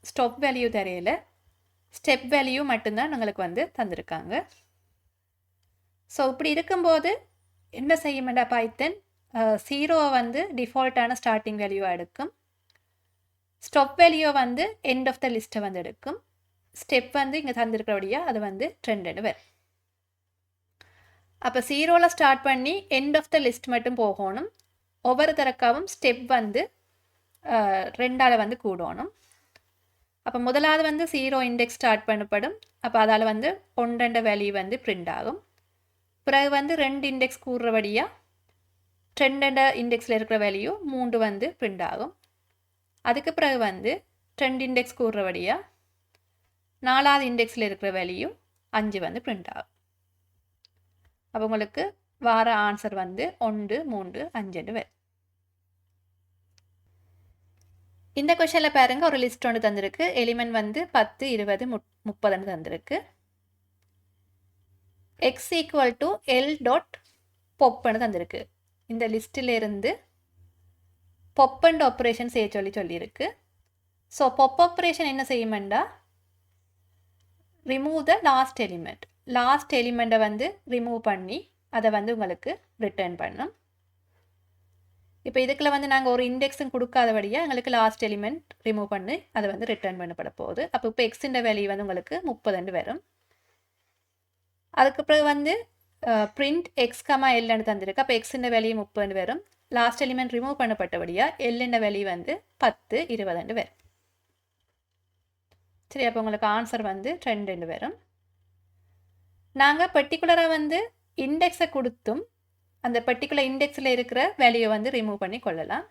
ஸ்டாப் வேல்யூ தெரியல, ஸ்டெப் வேல்யூ மட்டும்தான் எங்களுக்கு வந்து தந்திருக்காங்க. ஸோ இப்படி இருக்கும்போது என்ன செய்யுமெண்டா பைத்தன் 0 வந்து டிஃபால்ட்டான ஸ்டார்டிங் வேல்யூவாக எடுக்கும், ஸ்டாப் வேல்யூ வந்து எண்ட் ஆஃப் த லிஸ்ட்டை வந்து எடுக்கும், ஸ்டெப் வந்து இங்கே தந்திருக்கிறபடியாக அது வந்து ட்ரெண்ட் வரும். அப்போ 0ல் ஸ்டார்ட் பண்ணி எண்ட் ஆஃப் த லிஸ்ட் மட்டும் போகணும். ஒவ்வொரு தரக்காவும் ஸ்டெப் வந்து 2ஆல் வந்து கூடணும். அப்போ முதலாவது வந்து 0 இண்டெக்ஸ் ஸ்டார்ட் பண்ணப்படும். அப்போ அதால் வந்து 1 வேல்யூ வந்து பிரிண்ட் ஆகும். பிறகு வந்து 2 இண்டெக்ஸ் கூடுறபடியாக 2 இண்டெக்ஸில் இருக்கிற வேல்யூ 3 வந்து பிரிண்ட் ஆகும். அதுக்கு பிறகு வந்து 2 இண்டெக்ஸ் கூடுறபடியாக 4வது இண்டெக்ஸில் இருக்கிற வேல்யூ 5 வந்து பிரிண்ட் ஆகும். அப்போ உங்களுக்கு வார ஆன்சர் வந்து 1 3 5 வரும். இந்த கொஷனில் பாருங்க ஒரு லிஸ்ட் ஒன்று தந்திருக்கு. எலிமெண்ட் வந்து 10 20 30 தந்திருக்கு. x = L டாட் பொப்னு தந்திருக்கு. இந்த லிஸ்ட்டிலேருந்து பொப் அண்ட் ஆப்ரேஷன் செய்ய சொல்லியிருக்கு. ஸோ பொப் ஆப்ரேஷன் என்ன செய்யுமெண்டா, remove the last element. Last எலிமெண்ட்டை வந்து ரிமூவ் பண்ணி அதை வந்து உங்களுக்கு ரிட்டர்ன் பண்ணும். இப்போ இதுக்குள்ள வந்து நாங்கள் ஒரு இண்டெக்ஸும் கொடுக்காதபடியாக எங்களுக்கு லாஸ்ட் எலிமெண்ட் ரிமூவ் பண்ணி அதை வந்து ரிட்டர்ன் பண்ணப்பட போகுது. அப்போ இப்போ எக்ஸின் வேல்யூ வந்து உங்களுக்கு 30 வரும். அதுக்கு பிறகு வந்து பிரிண்ட் எக்ஸ் கமா எல்னு தந்திருக்கு. அப்போ எக்ஸின் வேல்யூ 30 வரும். லாஸ்ட் எலிமெண்ட் ரிமூவ் பண்ணப்பட்டபடியாக எல்லின் வேல்யூ வந்து 10, 20 வரும். சரி, அப்போ உங்களுக்கு ஆன்சர் வந்து 2 வரும். நாங்கள் பர்டிகுலராக வந்து இண்டெக்ஸை கொடுத்தும் அந்த பர்டிகுலர் இண்டெக்ஸில் இருக்கிற வேல்யூவை வந்து ரிமூவ் பண்ணி கொள்ளலாம்.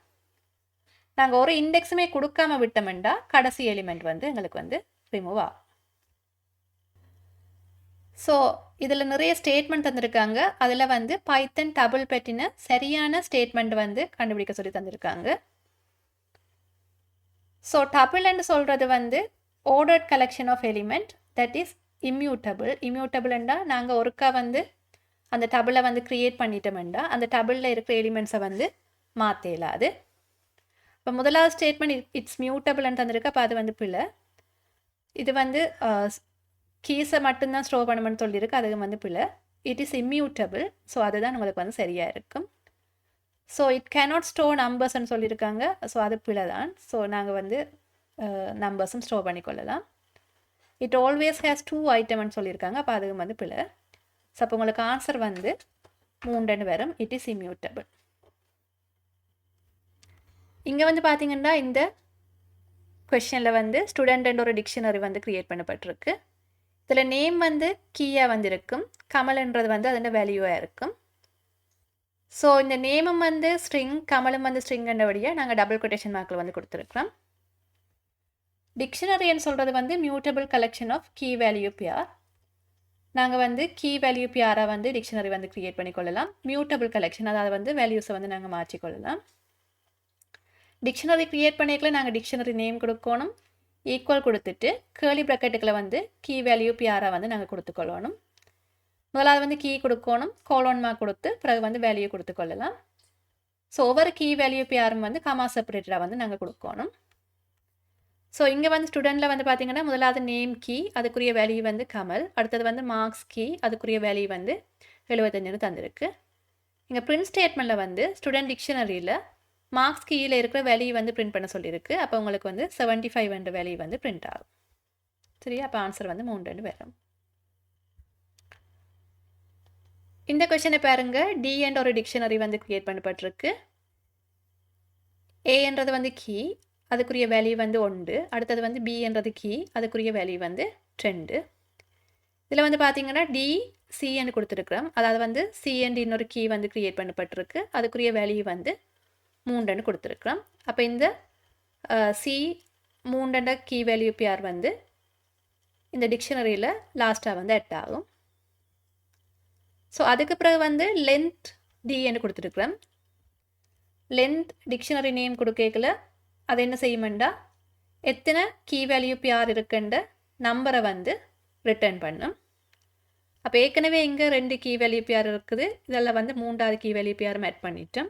நாங்கள் ஒரு இண்டெக்ஸுமே கொடுக்காம விட்டோம்னா கடைசி எலிமெண்ட் வந்து எங்களுக்கு வந்து ரிமூவ் ஆகும். ஸோ இதில் நிறைய ஸ்டேட்மெண்ட் தந்திருக்காங்க. அதில் வந்து பைத்தன் டபுள் பற்றின சரியான ஸ்டேட்மெண்ட் வந்து கண்டுபிடிக்க சொல்லி தந்திருக்காங்க. ஸோ டபுள்னு சொல்கிறது வந்து ordered collection of element that is immutable. இம்யூட்டபிள்னா நாங்கள் ஒருக்கா வந்து அந்த டபுளை வந்து க்ரியேட் பண்ணிட்டோம்னா அந்த டபுளில் இருக்கிற எலிமெண்ட்ஸை வந்து மாற்ற இயலாது. இப்போ முதலாவது ஸ்டேட்மெண்ட் இட்ஸ் மியூட்டபிள்னு தந்திருக்கு. அப்போ அது வந்து பிள்ளை. இது வந்து கீஸை மட்டும்தான் ஸ்டோர் பண்ணணும்னு சொல்லியிருக்கு. அது வந்து பிள்ளை. It is immutable. ஸோ அதுதான் உங்களுக்கு வந்து சரியாக இருக்கும். ஸோ இட் கேனாட் ஸ்டோர் நம்பர்ஸ்ன்னு சொல்லியிருக்காங்க. ஸோ அது பிள்ளை தான். ஸோ நாங்கள் வந்து நம்பர்ஸும் ஸ்டோர் பண்ணிக்கொள்ளலாம். இட் ஆல்வேஸ் ஹேஸ் 2 ஐட்டம்னு சொல்லியிருக்காங்க. அப்போ அது வந்து பிள்ளை. ஸோ அப்போ உங்களுக்கு ஆன்சர் வந்து 3 வரும். It is immutable. இங்கே வந்து பார்த்தீங்கன்னா இந்த கொஷனில் வந்து ஸ்டூடெண்ட் ஒரு டிக்ஷனரி வந்து க்ரியேட் பண்ணப்பட்டிருக்கு. இதில் நேம் வந்து கீயாக வந்து இருக்கும். கமல்ன்றது வந்து அதோட வேல்யூவாக இருக்கும். ஸோ இந்த நேமும் வந்து ஸ்ட்ரிங், கமலும் வந்து ஸ்ட்ரிங்கன்றபடியாக நாங்கள் டபுள் கொட்டேஷன் மார்க்கில் வந்து கொடுத்துருக்குறோம். டிக்ஷனரின்னு சொல்கிறது வந்து mutable collection of key value pair. நாங்கள் வந்து கீ வேல்யூ பிஆராக வந்து டிக்ஷனரி வந்து க்ரியேட் பண்ணிக்கொள்ளலாம். மியூட்டபிள் கலெக்ஷன், அதாவது வந்து வேல்யூஸை வந்து நாங்கள் மாற்றிக்கொள்ளலாம். டிக்ஷனரி க்ரியேட் பண்ணிக்கல நாங்கள் டிக்ஷனரி நேம் கொடுக்கணும். ஈக்குவல் கொடுத்துட்டு கேர்லி ப்ராக்கெட்டுக்களை வந்து கீ வேல்யூ பிஆராக வந்து நாங்கள் கொடுத்துக்கொள்ளணும். முதலாவது வந்து கீ கொடுக்கணும், கோலோன் மார்க் கொடுத்து பிறகு வந்து வேல்யூ கொடுத்துக்கொள்ளலாம். ஸோ ஒவ்வொரு கீ வேல்யூ பிஆரும் வந்து காமா செப்பரேட்டராக வந்து நாங்கள் கொடுக்கணும். ஸோ இங்கே வந்து ஸ்டூடெண்ட்டில் வந்து பார்த்தீங்கன்னா முதலாவது நேம் கீ, அதுக்குரிய வேல்யூ வந்து கமல். அடுத்தது வந்து மார்க்ஸ் கீ, அதுக்குரிய வேல்யூ வந்து 75 தந்திருக்கு. இங்கே பிரிண்ட் ஸ்டேட்மெண்ட்டில் வந்து ஸ்டூடெண்ட் டிக்ஷனரியில் மார்க்ஸ் கீயில் இருக்கிற வேல்யூ வந்து பிரிண்ட் பண்ண சொல்லியிருக்கு. அப்போ உங்களுக்கு வந்து 75 என்ற வேல்யூ வந்து பிரிண்ட் ஆகும். சரியா? அப்போ ஆன்சர் வந்து 3 வரும். இந்த கொஷனை பாருங்க. டி என்ற ஒரு டிக்ஷனரி வந்து க்ரியேட் பண்ணப்பட்டிருக்கு. ஏன்றது வந்து கீ, அதுக்குரிய வேல்யூ வந்து 1. அடுத்தது வந்து பி என்றது கீ, அதுக்குரிய வேல்யூ வந்து 2. இதில் வந்து பார்த்தீங்கன்னா டி சின்னு கொடுத்துருக்குறோம். அதாவது வந்து சிஎன்டி இன்னொரு கீ வந்து க்ரியேட் பண்ணப்பட்டிருக்கு. அதுக்குரிய வேல்யூ வந்து 3 கொடுத்துருக்குறோம். அப்போ இந்த சி 3 கீ வேல்யூ பிஆர் வந்து இந்த டிக்ஷனரியில் லாஸ்ட்டாக வந்து எட் ஆகும். ஸோ அதுக்கு பிறகு வந்து லென்த் டின்னு கொடுத்துருக்குறோம். லென்த் டிக்ஷனரி நேம் கொடுக்கல அது என்ன செய்யுமெண்டா எத்தனை கீ வேல்யூ பிஆர் இருக்குன்ற நம்பரை வந்து ரிட்டர்ன் பண்ணும். அப்போ ஏற்கனவே இங்கே 2 கீ வேல்யூ பிஆர் இருக்குது. இதெல்லாம் வந்து 3வது கீ வேல்யூ பிஆர் ஆட் பண்ணிட்டோம்.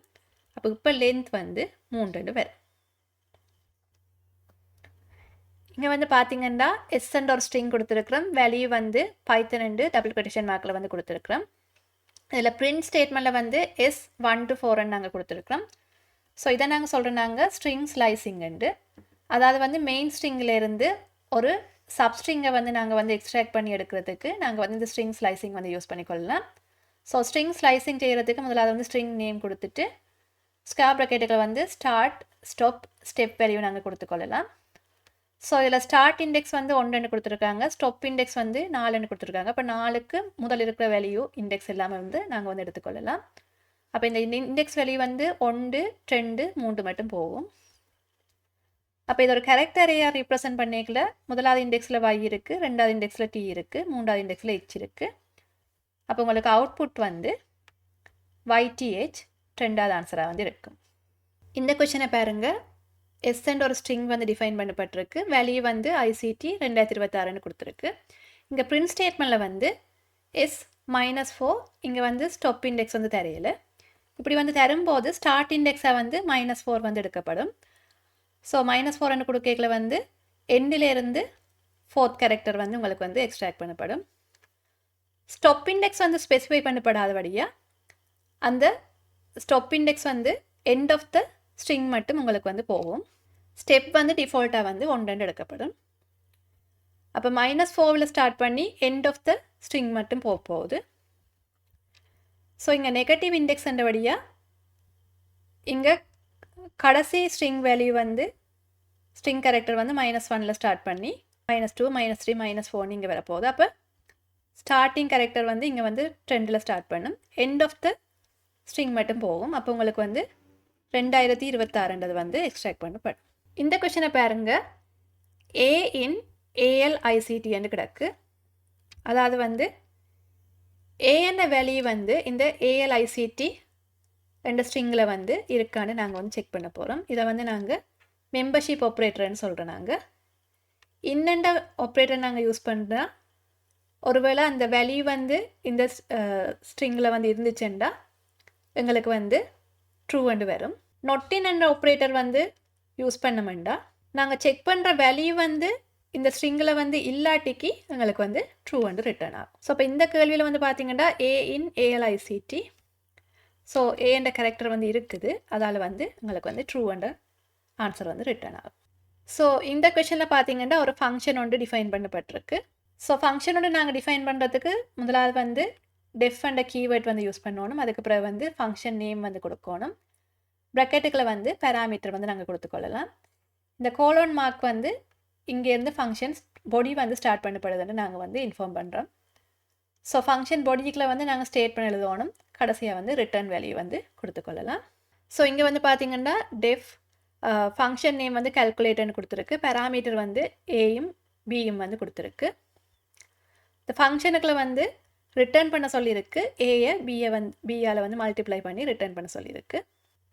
அப்போ இப்போ லென்த் வந்து 3 வரும். இங்கே வந்து பார்த்தீங்கன்னா எஸ்என்ட் ஒரு ஸ்ட்ரிங் கொடுத்துருக்குறோம். வேல்யூ வந்து பைத்தன் டபுள் கொட்டேஷன் மார்க்கில் வந்து கொடுத்துருக்குறோம். இதில் பிரிண்ட் ஸ்டேட்மெண்ட்டில் வந்து S1 to 4 நாங்கள் கொடுத்துருக்குறோம். ஸோ இதை நாங்கள் சொல்கிறோம் நாங்கள் ஸ்ட்ரிங் ஸ்லைசிங்ண்டு. அதாவது வந்து மெயின் ஸ்ட்ரிங்கிலேருந்து ஒரு சப்ஸ்ட்ரிங்கை வந்து நாங்கள் வந்து எக்ஸ்ட்ராக்ட் பண்ணி எடுக்கிறதுக்கு நாங்கள் வந்து இந்த ஸ்ட்ரிங் ஸ்லைசிங் வந்து யூஸ் பண்ணிக்கொள்ளலாம். ஸோ ஸ்ட்ரிங் ஸ்லைசிங் செய்கிறதுக்கு முதலாவது வந்து ஸ்ட்ரிங் நேம் கொடுத்துட்டு ஸ்கொயர் ப்ராக்கெட்டுகளை வந்து ஸ்டார்ட், ஸ்டாப், ஸ்டெப் வேல்யூ நாங்கள் கொடுத்துக்கொள்ளலாம். ஸோ இதில் ஸ்டார்ட் இண்டெக்ஸ் வந்து 1 கொடுத்துருக்காங்க, ஸ்டாப் இண்டெக்ஸ் வந்து 4 கொடுத்துருக்காங்க. அப்போ 4க்கு முதல் இருக்கிற வேல்யூ இண்டெக்ஸ் எல்லாமே வந்து நாங்கள் வந்து எடுத்துக்கொள்ளலாம். அப்போ இந்த இண்டெக்ஸ் வேல்யூ வந்து 1, 2, 3 மட்டும் போகும். அப்போ இது ஒரு கேரக்டரையாக ரீப்ரசென்ட் பண்ணிக்கல முதலாவது இண்டெக்ஸில் y இருக்குது, 2வது இண்டெக்ஸில் t இருக்குது, 3வது இண்டெக்ஸில் h இருக்குது. அப்போ உங்களுக்கு அவுட்புட் வந்து YTH 2வது ஆன்சராக வந்து இருக்கும். இந்த கொஷனை பாருங்கள். எஸ்என்ட் ஒரு ஸ்ட்ரிங் வந்து டிஃபைன் பண்ணப்பட்டிருக்கு. வேல்யூ வந்து ICT 2026 கொடுத்துருக்கு. இங்கே பிரிண்ட் ஸ்டேட்மெண்ட்டில் வந்து S-4 இங்கே வந்து ஸ்டாப் இண்டெக்ஸ் வந்து தெரியல. இப்படி வந்து தரும்போது ஸ்டார்ட் இண்டெக்ஸாக வந்து -4 வந்து எடுக்கப்படும். ஸோ -4 கொடுக்கல வந்து எண்டிலேருந்து 4th கேரக்டர் வந்து உங்களுக்கு வந்து எக்ஸ்ட்ராக்ட் பண்ணப்படும். ஸ்டாப் இண்டெக்ஸ் வந்து ஸ்பெசிஃபை பண்ணப்படாதபடியாக அந்த ஸ்டாப் இண்டெக்ஸ் வந்து எண்ட் ஆஃப் த ஸ்ட்ரிங் மட்டும் உங்களுக்கு வந்து போகும். ஸ்டெப் வந்து டிஃபால்ட்டாக வந்து 1 எடுக்கப்படும். அப்போ -4ல் ஸ்டார்ட் பண்ணி எண்ட் ஆஃப் த ஸ்ட்ரிங் மட்டும் போக போகுது. ஸோ இங்கே நெகட்டிவ் இண்டெக்ஸ் என்றபடியாக இங்கே கடைசி ஸ்ட்ரிங் வேல்யூ வந்து ஸ்ட்ரிங் கேரக்டர் வந்து -1ல் ஸ்டார்ட் பண்ணி -2 -3 -4 இங்கே வரப்போகுது. அப்போ ஸ்டார்டிங் கேரக்டர் வந்து இங்கே வந்து 2ல் ஸ்டார்ட் பண்ணும், எண்ட் ஆஃப் த ஸ்ட்ரிங் மட்டும் போகும். அப்போ உங்களுக்கு வந்து 2026 வந்து எக்ஸ்ட்ராக்ட் பண்ணப்படும். இந்த கொஷனை பாருங்க, A in ALICT என்று கிடக்கு. அதாவது வந்து A என்ற வேல்யூ வந்து இந்த ALICT ரெண்டு ஸ்ட்ரிங்கில் வந்து இருக்கான்னு நாங்கள் வந்து செக் பண்ண போகிறோம். இதை வந்து நாங்கள் மெம்பர்ஷிப் ஆப்ரேட்டர்னு சொல்கிறோம். நாங்கள் இன்னெண்ட ஆப்ரேட்டர் நாங்கள் யூஸ் பண்ணுறா ஒருவேளை அந்த வேல்யூ வந்து இந்த ஸ்ட்ரிங்கில் வந்து இருந்துச்சுண்டா எங்களுக்கு வந்து ட்ரூ வந்து வரும். நொட்டின் என்ற ஆப்ரேட்டர் வந்து யூஸ் பண்ணமெண்டா நாங்கள் செக் பண்ணுற வேல்யூ வந்து இந்த ஸ்ட்ரிங்கில் வந்து இல்லாட்டிக்கு எங்களுக்கு வந்து ட்ரூ வந்து ரிட்டர்ன் ஆகும். ஸோ இப்போ இந்த கேள்வியில் வந்து பார்த்தீங்கன்னா A in ALICT, so A என்ற கேரக்டர் வந்து இருக்குது, அதால் வந்து எங்களுக்கு வந்து ட்ரூ என்ற ஆன்சர் வந்து ரிட்டர்ன் ஆகும். ஸோ இந்த கொஷனில் பார்த்தீங்கன்னா ஒரு ஃபங்க்ஷன் ஒன்று டிஃபைன் பண்ணப்பட்டிருக்கு. ஸோ ஃபங்க்ஷன் ஒன்று நாங்கள் டிஃபைன் பண்ணுறதுக்கு முதலாவது வந்து டெஃப் என்ற கீவேர்ட் வந்து யூஸ் பண்ணணும். அதுக்கு பிறகு வந்து ஃபங்க்ஷன் நேம் வந்து கொடுக்கணும். ப்ராக்கெட்டுக்குள்ள வந்து பேராமீட்டர் வந்து நாங்கள் கொடுத்துக்கொள்ளலாம். இந்த கோலோன் மார்க் வந்து இங்கேருந்து ஃபங்க்ஷன்ஸ் பொடி வந்து ஸ்டார்ட் பண்ணப்படுதுன்னு நாங்கள் வந்து இன்ஃபார்ம் பண்ணுறோம். ஸோ ஃபங்க்ஷன் பொடிக்குள்ள வந்து நாங்கள் ஸ்டேட்மெண்ட் எழுதணும், கடைசியாக வந்து ரிட்டர்ன் வேல்யூ வந்து கொடுத்துக்கொள்ளலாம். ஸோ இங்கே வந்து பார்த்தீங்கன்னா டெஃப் ஃபங்க்ஷன் நேம் வந்து கால்குலேட்டர்னு கொடுத்துருக்கு, பேராமீட்டர் வந்து ஏயும் பியும் வந்து கொடுத்துருக்கு. இந்த ஃபங்க்ஷனுக்குள்ள வந்து ரிட்டர்ன் பண்ண சொல்லியிருக்கு, ஏயை பியால் வந்து மல்டிப்ளை பண்ணி ரிட்டர்ன் பண்ண சொல்லியிருக்கு.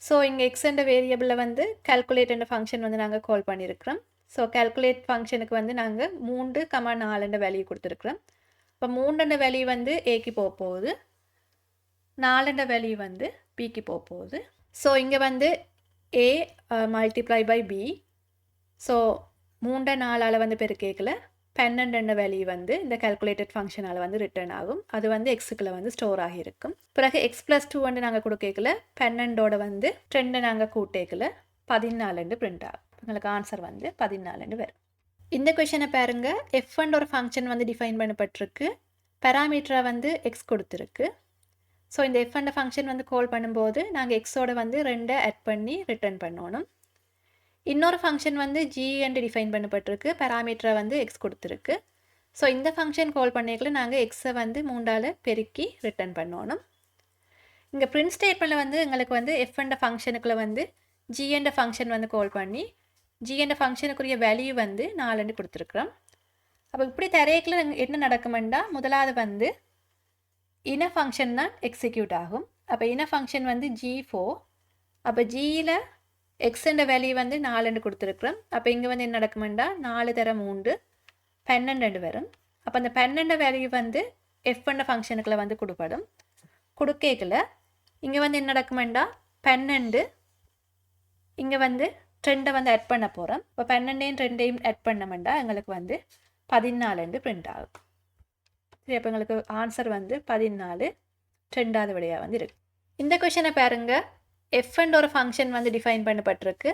ஸோ இங்கே எக்ஸ் என்ற வேரியபிளில் வந்து கால்குலேட் என்ற ஃபங்க்ஷன் வந்து நாங்கள் கால் பண்ணியிருக்கிறோம். ஸோ கால்குலேட் ஃபங்க்ஷனுக்கு வந்து நாங்கள் 3,4 வேல்யூ கொடுத்துருக்குறோம். இப்போ 3 வேல்யூ வந்து ஏக்கு போக போகுது, 4 வேல்யூ வந்து பிக்கு போக போகுது. ஸோ இங்கே வந்து ஏ மல்டிப்ளை பை பி, ஸோ 3 4 வந்து பெருக்கேக்கில் 12 வேல்யூ வந்து இந்த கால்குலேட்டட் ஃபங்க்ஷனால் வந்து ரிட்டர்ன் ஆகும். அது வந்து எக்ஸுக்குள்ள வந்து ஸ்டோர் ஆகியிருக்கும். பிறகு x+2 வந்து நாங்கள் கொடுக்கல 12ஓட வந்து 2 நாங்கள் கூட்டேக்கில் 14 பிரிண்ட் ஆகும். உங்களுக்கு ஆன்சர் வந்து 14 வரும். இந்த கொஷனை பாருங்க, எஃப் ஒரு ஃபங்க்ஷன் வந்து டிஃபைன் பண்ணப்பட்டிருக்கு, பேராமீட்டராக வந்து எக்ஸ் கொடுத்துருக்கு. ஸோ இந்த எஃப் ஃபங்க்ஷன் வந்து கால் பண்ணும்போது நாங்கள் எக்ஸோட வந்து 2 ஆட் பண்ணி ரிட்டர்ன் பண்ணணும். இன்னொரு ஃபங்க்ஷன் வந்து ஜி என்று டிஃபைன் பண்ணப்பட்டிருக்கு, பேராமீட்டராக வந்து எக்ஸ் கொடுத்துருக்கு. ஸோ இந்த ஃபங்க்ஷன் கால் பண்ணிக்கல நாங்கள் எக்ஸை வந்து 3ஆல் பெருக்கி ரிட்டர்ன் பண்ணணும். இங்கே பிரிண்ட் ஸ்டேட்மெண்ட்டில் வந்து எங்களுக்கு வந்து எஃப் ஃபங்க்ஷனுக்குள்ள வந்து ஜி என்ற ஃபங்க்ஷன் வந்து கால் பண்ணி ஜி என்ற ஃபங்க்ஷனுக்குரிய வேல்யூ வந்து 4 கொடுத்துருக்குறோம். அப்போ இப்படி தரையில என்ன நடக்குமெண்டா, முதலாவது வந்து இன ஃபங்க்ஷன் தான் எக்ஸிக்யூட் ஆகும். அப்போ இன ஃபங்க்ஷன் வந்து G4, அப்போ ஜியில் எக்ஸ் என்ற வேல்யூ வந்து 4 கொடுத்துருக்குறோம். அப்போ இங்கே வந்து என்ன நடக்குமெண்டா 4 தர 3 12 வரும். அப்போ அந்த 12 வேல்யூ வந்து எஃப் ஃபங்க்ஷனுக்குள்ள வந்து கொடுப்படும். கொடுக்கல இங்கே வந்து என்ன நடக்குமெண்டா 12 இங்கே வந்து 2 வந்து ஆட் பண்ண போகிறோம். இப்போ 12 2 ஆட் பண்ணமெண்டா எங்களுக்கு வந்து 14 பிரிண்ட் ஆகும். சரி, அப்போ எங்களுக்கு ஆன்சர் வந்து 14 2வது விடையாக வந்து இருக்கு. இந்த கொஷனை பாருங்க, எஃப் ஒரு ஃபங்க்ஷன் வந்து டிஃபைன் பண்ணப்பட்டிருக்கு,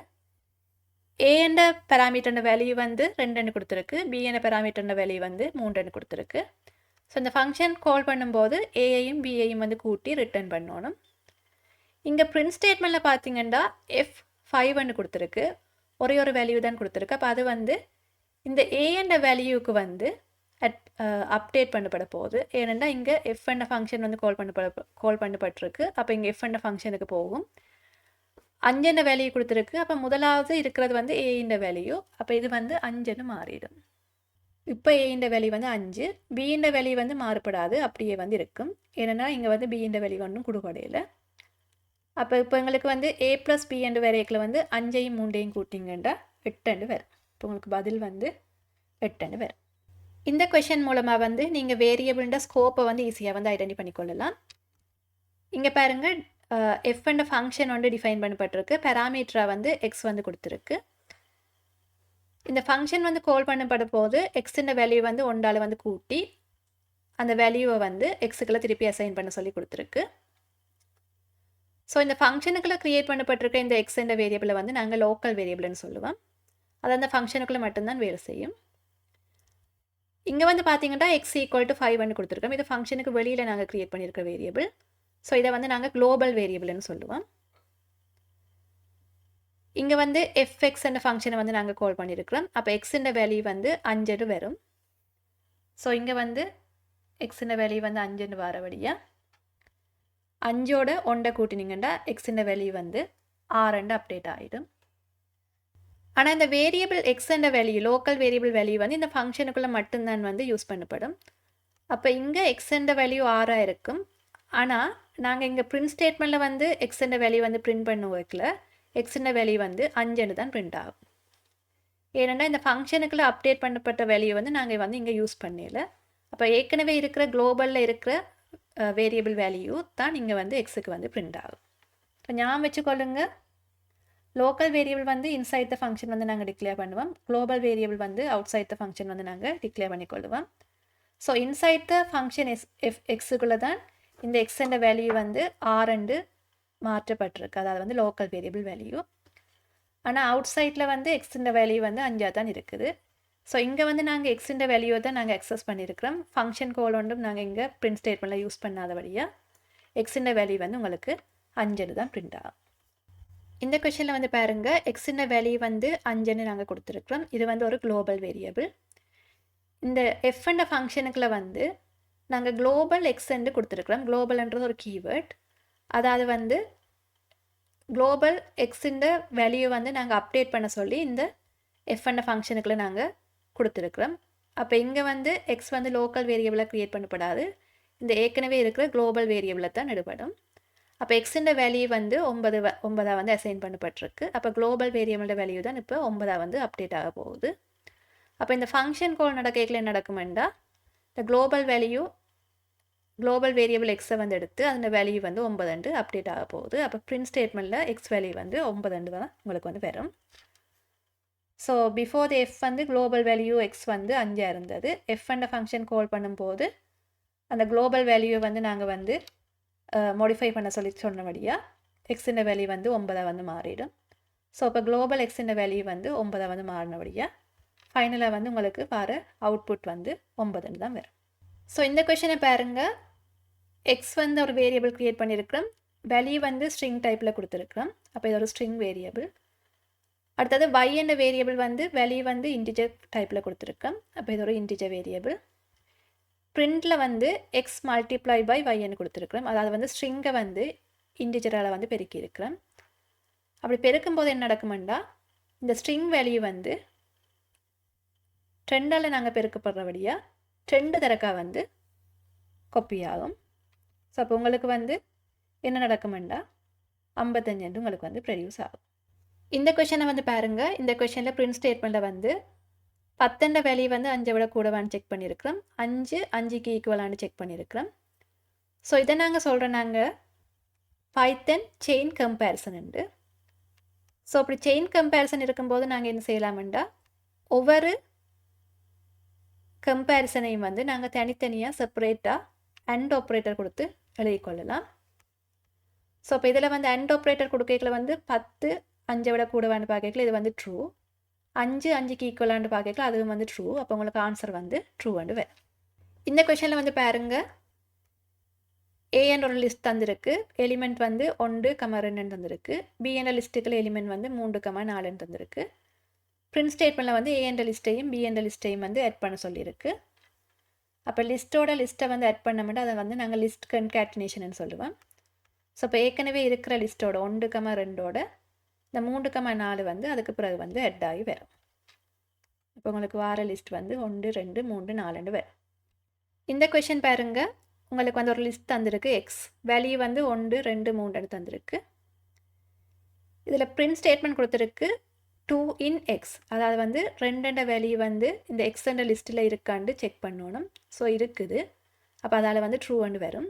ஏ என்ற பேராமீட்டர் வேல்யூ வந்து 2 கொடுத்துருக்கு, பி என்ற பேராமீட்டர் வேல்யூ வந்து 3 கொடுத்துருக்கு. ஸோ இந்த ஃபங்க்ஷன் கால் பண்ணும்போது ஏயையும் பியையும் வந்து கூட்டி ரிட்டர்ன் பண்ணணும். இங்கே பிரிண்ட் ஸ்டேட்மெண்ட்டில் பார்த்தீங்கன்னா F5 கொடுத்துருக்கு, ஒரே ஒரு வேல்யூ தான் கொடுத்துருக்கு. அப்போ அது வந்து இந்த ஏ என்ற வேல்யூவுக்கு வந்து அப்டேட் பண்ணப்பட போகுது. ஏனென்னா இங்கே எஃப் ஃபங்க்ஷன் வந்து கால் பண்ணப்பட்டிருக்கு. அப்போ இங்கே எஃப் ஃபங்க்ஷனுக்கு போகும். 5 வேல்யூ கொடுத்துருக்கு. அப்போ முதலாவது இருக்கிறது வந்து ஏ வேல்யூ, அப்போ இது வந்து 5 மாறிடும். இப்போ ஏ வேல்யூ வந்து 5, பி வேல்யூ வந்து மாறுபடாது, அப்படியே வந்து இருக்கும். ஏன்னா இங்கே வந்து பி வேல்யூ ஒன்றும் கொடுக்கடையில். அப்போ இப்போ எங்களுக்கு வந்து A + B வரைக்கில் வந்து 5ஐயும் 3ஐயும் கூட்டிங்கண்டா 8 வரும். இப்போ உங்களுக்கு பதில் வந்து 8 வரும். இந்த கொஷன் மூலமாக வந்து நீங்கள் வேரியபிள்ட ஸ்கோப்பை வந்து ஈஸியாக வந்து ஐடென்டி பண்ணிக்கொள்ளலாம். இங்கே பாருங்கள், எஃப் என்ற ஃபங்க்ஷன் வந்து டிஃபைன் பண்ணப்பட்டிருக்கு. பேராமீட்டராக வந்து எக்ஸ் வந்து கொடுத்துருக்கு. இந்த ஃபங்க்ஷன் வந்து கால் பண்ணப்படும் போது எக்ஸின் வேல்யூ வந்து ஒன்றால் வந்து கூட்டி அந்த வேல்யூவை வந்து எக்ஸுக்குள்ள திருப்பி அசைன் பண்ண சொல்லி கொடுத்துருக்கு. ஸோ இந்த ஃபங்க்ஷனுக்குள்ளே க்ரியேட் பண்ணப்பட்டிருக்க இந்த எக்ஸ் என்ற வேரியபிளை வந்து நாங்கள் லோக்கல் வேரியபிள்னு சொல்லுவோம். அது அந்த ஃபங்க்ஷனுக்குள்ளே மட்டும்தான் வேலை செய்யும். இங்கே வந்து பார்த்தீங்கன்னா எக்ஸ் ஈக்குவல் டு 5 கொடுத்துருக்கோம். இது ஃபங்க்ஷனுக்கு வெளியில் நாங்கள் க்ரியேட் பண்ணியிருக்க வேரியபிள். ஸோ இதை வந்து நாங்கள் குளோபல் வேரியபிள்னு சொல்லுவோம். இங்கே வந்து எஃப்எக்ஸ் என்ற ஃபங்க்ஷனை வந்து நாங்கள் கால் பண்ணியிருக்கிறோம். அப்போ எக்ஸுன்ற வேல்யூ வந்து 5 வரும். ஸோ இங்கே வந்து எக்ஸுன்ற வேல்யூ வந்து 5 வரபடியாக 5ஓட 1 கூட்டினீங்கன்னா எக்ஸுன்ற வேல்யூ வந்து 6 அப்டேட் ஆகிடும். ஆனால் இந்த வேரியபிள் எக்ஸுன்ற வேல்யூ லோக்கல் வேரியபிள் வேல்யூ வந்து இந்த ஃபங்க்ஷனுக்குள்ளே மட்டும்தான் வந்து யூஸ் பண்ணப்படும். அப்போ இங்கே எக்ஸுன்ற வேல்யூ 6 இருக்கும். ஆனால் நாங்கள் இங்கே பிரிண்ட் ஸ்டேட்மெண்ட்டில் வந்து எக்ஸுன்ற வேல்யூ வந்து பிரிண்ட் பண்ண வைக்கல, எக்ஸுன்ற வேல்யூ வந்து 5 தான் பிரிண்ட் ஆகும். ஏன்னா இந்த ஃபங்க்ஷனுக்குள்ளே அப்டேட் பண்ணப்பட்ட வேல்யூ வந்து நாங்கள் வந்து இங்கே யூஸ் பண்ணல. அப்போ ஏற்கனவே இருக்கிற குளோபலில் இருக்கிற வேரியபிள் வேல்யூ தான் இங்கே வந்து எக்ஸுக்கு வந்து பிரிண்ட் ஆகும். இப்போ ஞாபகம் வச்சுக்கொள்ளுங்க, லோக்கல் வேரியபிள் வந்து இன்சைட் த ஃபங்க்ஷன் வந்து நாங்கள் டிக்ளேர் பண்ணுவோம். குளோபல் வேரியபிள் வந்து அவுட் சைட் த ஃபங்க்ஷன் வந்து நாங்கள் டிக்ளேர் பண்ணிக்கொள்ளுவோம். ஸோ இன்சைட் த ஃபங்க்ஷன் எக்ஸுக்குள்ளே தான் இந்த எக்ஸ் என்ற வேல்யூ வந்து 6 மாற்றப்பட்டிருக்கு. அதாவது வந்து லோக்கல் வேரியபிள் வேல்யூ. ஆனால் அவுட் சைட்டில் வந்து எக்ஸுன்ற வேல்யூ வந்து 5 தான் இருக்குது. ஸோ இங்கே வந்து நாங்கள் எக்ஸுன்ற வேல்யூவை தான் நாங்கள் அக்சஸ் பண்ணியிருக்கிறோம். ஃபங்க்ஷன் கோல் ஒன்றும் நாங்கள் இங்கே பிரிண்ட் ஸ்டேட்மெண்ட்டில் யூஸ் பண்ணாதபடியாக எக்ஸுன்ற வேல்யூ வந்து உங்களுக்கு 5 தான் பிரிண்ட் ஆகும். இந்த கொஷனில் வந்து பாருங்கள், எக்ஸுன்ற வேல்யூ வந்து 5 நாங்கள் கொடுத்துருக்குறோம். இது வந்து ஒரு குளோபல் வேரியபிள். இந்த எஃப் என்ற ஃபங்க்ஷனுக்குள்ள வந்து நாங்கள் குளோபல் எக்ஸ்ன்னு கொடுத்துருக்குறோம். குளோபல்ன்றது ஒரு கீவேர்ட். அதாவது வந்து குளோபல் எக்ஸுன்ற வேல்யூ வந்து நாங்கள் அப்டேட் பண்ண சொல்லி இந்த எஃப் என்ற ஃபங்க்ஷனுக்குள்ளே நாங்கள் கொடுத்துருக்குறோம். அப்போ இங்கே வந்து எக்ஸ் வந்து லோக்கல் வேரியபிளாக க்ரியேட் பண்ணப்படாது, இந்த ஏற்கனவே இருக்கிற குளோபல் வேரியபிளை தான் நடுபடும். அப்போ எக்ஸுன்ற வேல்யூ வந்து 9 வந்து அசைன் பண்ணப்பட்டிருக்கு. அப்போ குளோபல் வேரியபிளோட வேல்யூ தான் இப்போ 9 வந்து அப்டேட் ஆக போகுது. அப்போ இந்த ஃபங்க்ஷன் கால் நடக்கல என்ன நடக்குமெண்டா, இந்த குளோபல் வேரியபிள் எக்ஸை வந்து எடுத்து அந்த வேல்யூ வந்து 9 அப்டேட் ஆக போகுது. அப்போ பிரிண்ட் ஸ்டேட்மெண்ட்டில் எக்ஸ் வேல்யூ வந்து 9 தான் உங்களுக்கு வந்து வரும். ஸோ பிஃபோர் த எஃப் வந்து குளோபல் வேல்யூ எக்ஸ் வந்து 5 இருந்தது. எஃப் அண்ட் ஃபங்க்ஷன் கால் பண்ணும்போது அந்த குளோபல் வேல்யூவை வந்து நாங்கள் வந்து மாடிஃபை பண்ண சொல்லி சொன்னபடியாக எக்ஸின் வேல்யூ வந்து 9 வந்து மாறிடும். ஸோ இப்போ குளோபல் எக்ஸின் வேல்யூ வந்து 9 வந்து மாறினபடியாக ஃபைனலாக வந்து உங்களுக்கு வர அவுட்புட் வந்து 9 தான் வரும். ஸோ இந்த கொஷனை பாருங்கள், எக்ஸ் வந்து ஒரு வேரியபிள் க்ரியேட் பண்ணியிருக்கிறோம், வேல்யூ வந்து ஸ்ட்ரிங் டைப்பில் கொடுத்துருக்குறோம். அப்போ இது ஒரு ஸ்ட்ரிங் வேரியபிள். அடுத்தது y என்ற வேரியபிள் வந்து வேல்யூ வந்து இன்டிஜர் டைப்பில் கொடுத்துருக்கோம். அப்போ இது ஒரு இன்டிஜர் வேரியபிள். பிரிண்டில் வந்து எக்ஸ் மல்டிப்ளை பை yன்னு கொடுத்துருக்குறோம். அதாவது வந்து ஸ்ட்ரிங்கை வந்து இன்டிஜரால் வந்து பெருக்கி இருக்கிறோம். அப்படி பெருக்கும்போது என்ன நடக்குமெண்டா, இந்த ஸ்ட்ரிங் வேல்யூ வந்து 2ஆல் நாங்கள் பெருக்கப்படுறபடியாக 2 தரக்கா வந்து காப்பி ஆகும். ஸோ அப்போ உங்களுக்கு வந்து என்ன நடக்குமெண்டா 55 உங்களுக்கு வந்து ப்ரொடியூஸ் ஆகும். இந்த கொஷனை வந்து பாருங்கள், இந்த கொஷனில் பிரிண்ட் ஸ்டேட்மெண்ட்டில் வந்து 10 வேல்யூ வந்து 5 விட கூடவான்னு செக் பண்ணியிருக்கிறோம், 5க்கு ஈக்குவலானு செக் பண்ணியிருக்கிறோம். ஸோ இதை நாங்கள் சொல்கிறோம் நாங்கள் பைத்தன் செயின் கம்பேரிசன் உண்டு. ஸோ அப்படி செயின் கம்பேரிசன் இருக்கும்போது நாங்கள் என்ன செய்யலாம்டா, ஒவ்வொரு கம்பேரிசனையும் வந்து நாங்கள் தனித்தனியாக செப்பரேட்டாக அண்ட் ஆப்ரேட்டர் கொடுத்து எழுதிக்கொள்ளலாம். ஸோ இப்போ இதில் வந்து அண்ட் ஆப்ரேட்டர் கொடுக்கல வந்து 10 5 விட கூடவான்னு பார்க்கல இது வந்து ட்ரூ, 5க்கு ஈக்குவலான்னு பார்க்கல அதுவும் வந்து ட்ரூ. அப்போ உங்களுக்கு ஆன்சர் வந்து ட்ரூ வந்து வேறு. இந்த கொஷனில் வந்து பாருங்கள், ஏ என்ற ஒரு லிஸ்ட் தந்திருக்கு, எலிமெண்ட் வந்து 1, 2 தந்திருக்கு. பி என்ற லிஸ்ட்டுக்குள்ள எலிமெண்ட் வந்து 3, 4 தந்திருக்கு. பிரிண்ட் ஸ்டேட்மெண்ட்டில் வந்து ஏ என்ற லிஸ்ட்டையும் பி என்ற லிஸ்ட்டையும் வந்து ஆட் பண்ண சொல்லியிருக்கு. அப்போ லிஸ்ட்டை வந்து ஆட் பண்ண அதை வந்து நாங்கள் லிஸ்ட் கன்கேட்டினேஷன் சொல்லுவோம். ஸோ இப்போ ஏற்கனவே இருக்கிற லிஸ்ட்டோட 1, 2ஓட இந்த 3, 4 வந்து அதுக்கு பிறகு வந்து ஆட் ஆகி வரும். இப்போ உங்களுக்கு வார லிஸ்ட் வந்து 1, 2, 3, 4 வரும். இந்த கொஷின் பாருங்கள், உங்களுக்கு வந்து ஒரு லிஸ்ட் தந்திருக்கு, எக்ஸ் வேல்யூ வந்து 1, 2, 3 தந்திருக்கு. இதில் பிரிண்ட் ஸ்டேட்மெண்ட் கொடுத்துருக்கு 2 in x, அதாவது வந்து 2 வேல்யூ வந்து இந்த எக்ஸ் என்ற லிஸ்ட்டில் இருக்காண்டு செக் பண்ணணும். ஸோ இருக்குது, அப்போ அதால் வந்து ட்ரூ வந்து வரும்.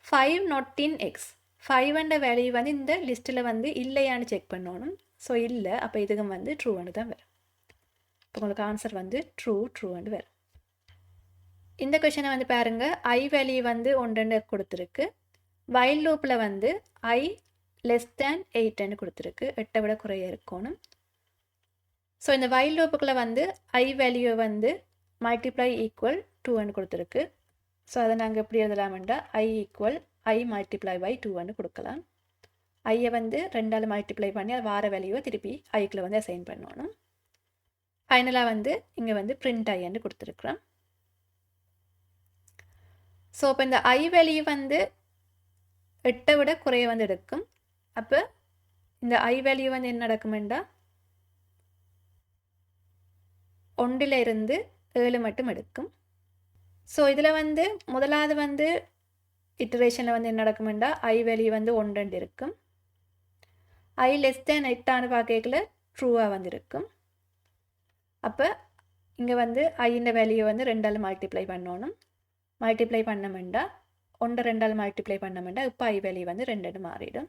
5 not in x, 5 வேல்யூ வந்து இந்த லிஸ்ட்டில் வந்து இல்லையான்னு செக் பண்ணணும். ஸோ இல்லை, அப்போ இதுக்கும் வந்து ட்ரூன்னு தான் வரும். இப்போ உங்களுக்கு ஆன்சர் வந்து ட்ரூன்னு வரும். இந்த கொஷனை வந்து பாருங்கள், ஐ வேல்யூ வந்து 1 கொடுத்துருக்கு. வைல் லூப்பில் வந்து ஐ லெஸ் தேன் 8 கொடுத்துருக்கு, 8 விட குறைய இருக்கணும். ஸோ இந்த வைல் லூப்புக்குள்ளே வந்து ஐ வேல்யூவை வந்து மல்டிப்ளை ஈக்குவல் 2 கொடுத்துருக்கு. ஸோ அதை நாங்கள் எப்படி எழுதலாம்டா I equal I multiply by 2 கொடுக்கலாம். ஐயை வந்து 2ஆல் மல்டிப்ளை பண்ணி அது வார வேல்யூவை திருப்பி ஐக்குள்ளே வந்து அசைன் பண்ணணும். ஃபைனலாக வந்து இங்கே வந்து பிரிண்ட் ஐன்னு கொடுத்துருக்குறோம். ஸோ இப்போ இந்த ஐ வேல்யூ வந்து 8 விட குறைய வந்து எடுக்கும். அப்போ இந்த ஐ வேல்யூ வந்து என்ன நடக்குமெண்டா 1 இருந்து 7 மட்டும் எடுக்கும். ஸோ இதில் வந்து முதலாவது வந்து இட்டரேஷனில் வந்து என்ன நடக்குமெண்டா ஐ வேல்யூ வந்து 1 இருக்கும். ஐ லெஸ் தேன் 8 பார்க்கல ட்ரூவாக வந்து இருக்கும். அப்போ இங்கே வந்து ஐயின் வேல்யூ வந்து 2ஆல் மல்டிப்ளை பண்ணணும். மல்டிப்ளை பண்ணமெண்டா 1 2ஆல் மல்டிப்ளை பண்ணமெண்டா இப்போ ஐ வேல்யூ வந்து 2 மாறிடும்.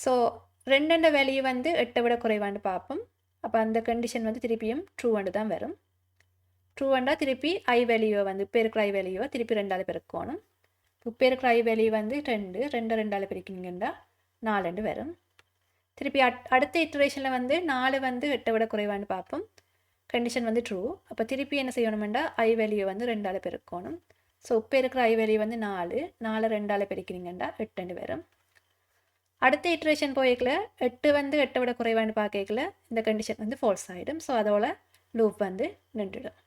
ஸோ 2 வேல்யூ வந்து 8 விட குறைவான்னு பார்ப்போம். அப்போ அந்த கண்டிஷன் வந்து திருப்பியும் ட்ரூவாண்டு தான் வரும். ட்ரூவாண்டா திருப்பி ஐ வேல்யூவை வந்து இப்போ இருக்கிற ஐ வேல்யூவை திருப்பி 2ஆல் பெருக்கணும். இப்போ இருக்கிற ஐ வேல்யூ வந்து 2 2ஆல் பெருக்கினீங்கன்னா 4 வரும். திருப்பி அடுத்த இட்ரேஷனில் வந்து 4 வந்து 8 விட குறைவான்னு பார்ப்போம். கண்டிஷன் வந்து ட்ரூ. அப்போ திருப்பி என்ன செய்யணுமெண்டா ஐ வேல்யூ வந்து 2ஆல் பெருக்கணும். ஸோ இப்போ இருக்கிற ஐ வேல்யூ வந்து 4 2ஆல் பெருக்கினீங்கன்னா 8 வரும். அடுத்த இட்ரேஷன் போய்க்கல 8 வந்து 8 விட குறைவான்னு பார்க்கல இந்த கண்டிஷன் வந்து ஃபால்ஸ் ஆகிடும். ஸோ அதோட லூப் வந்து நின்றுடும்.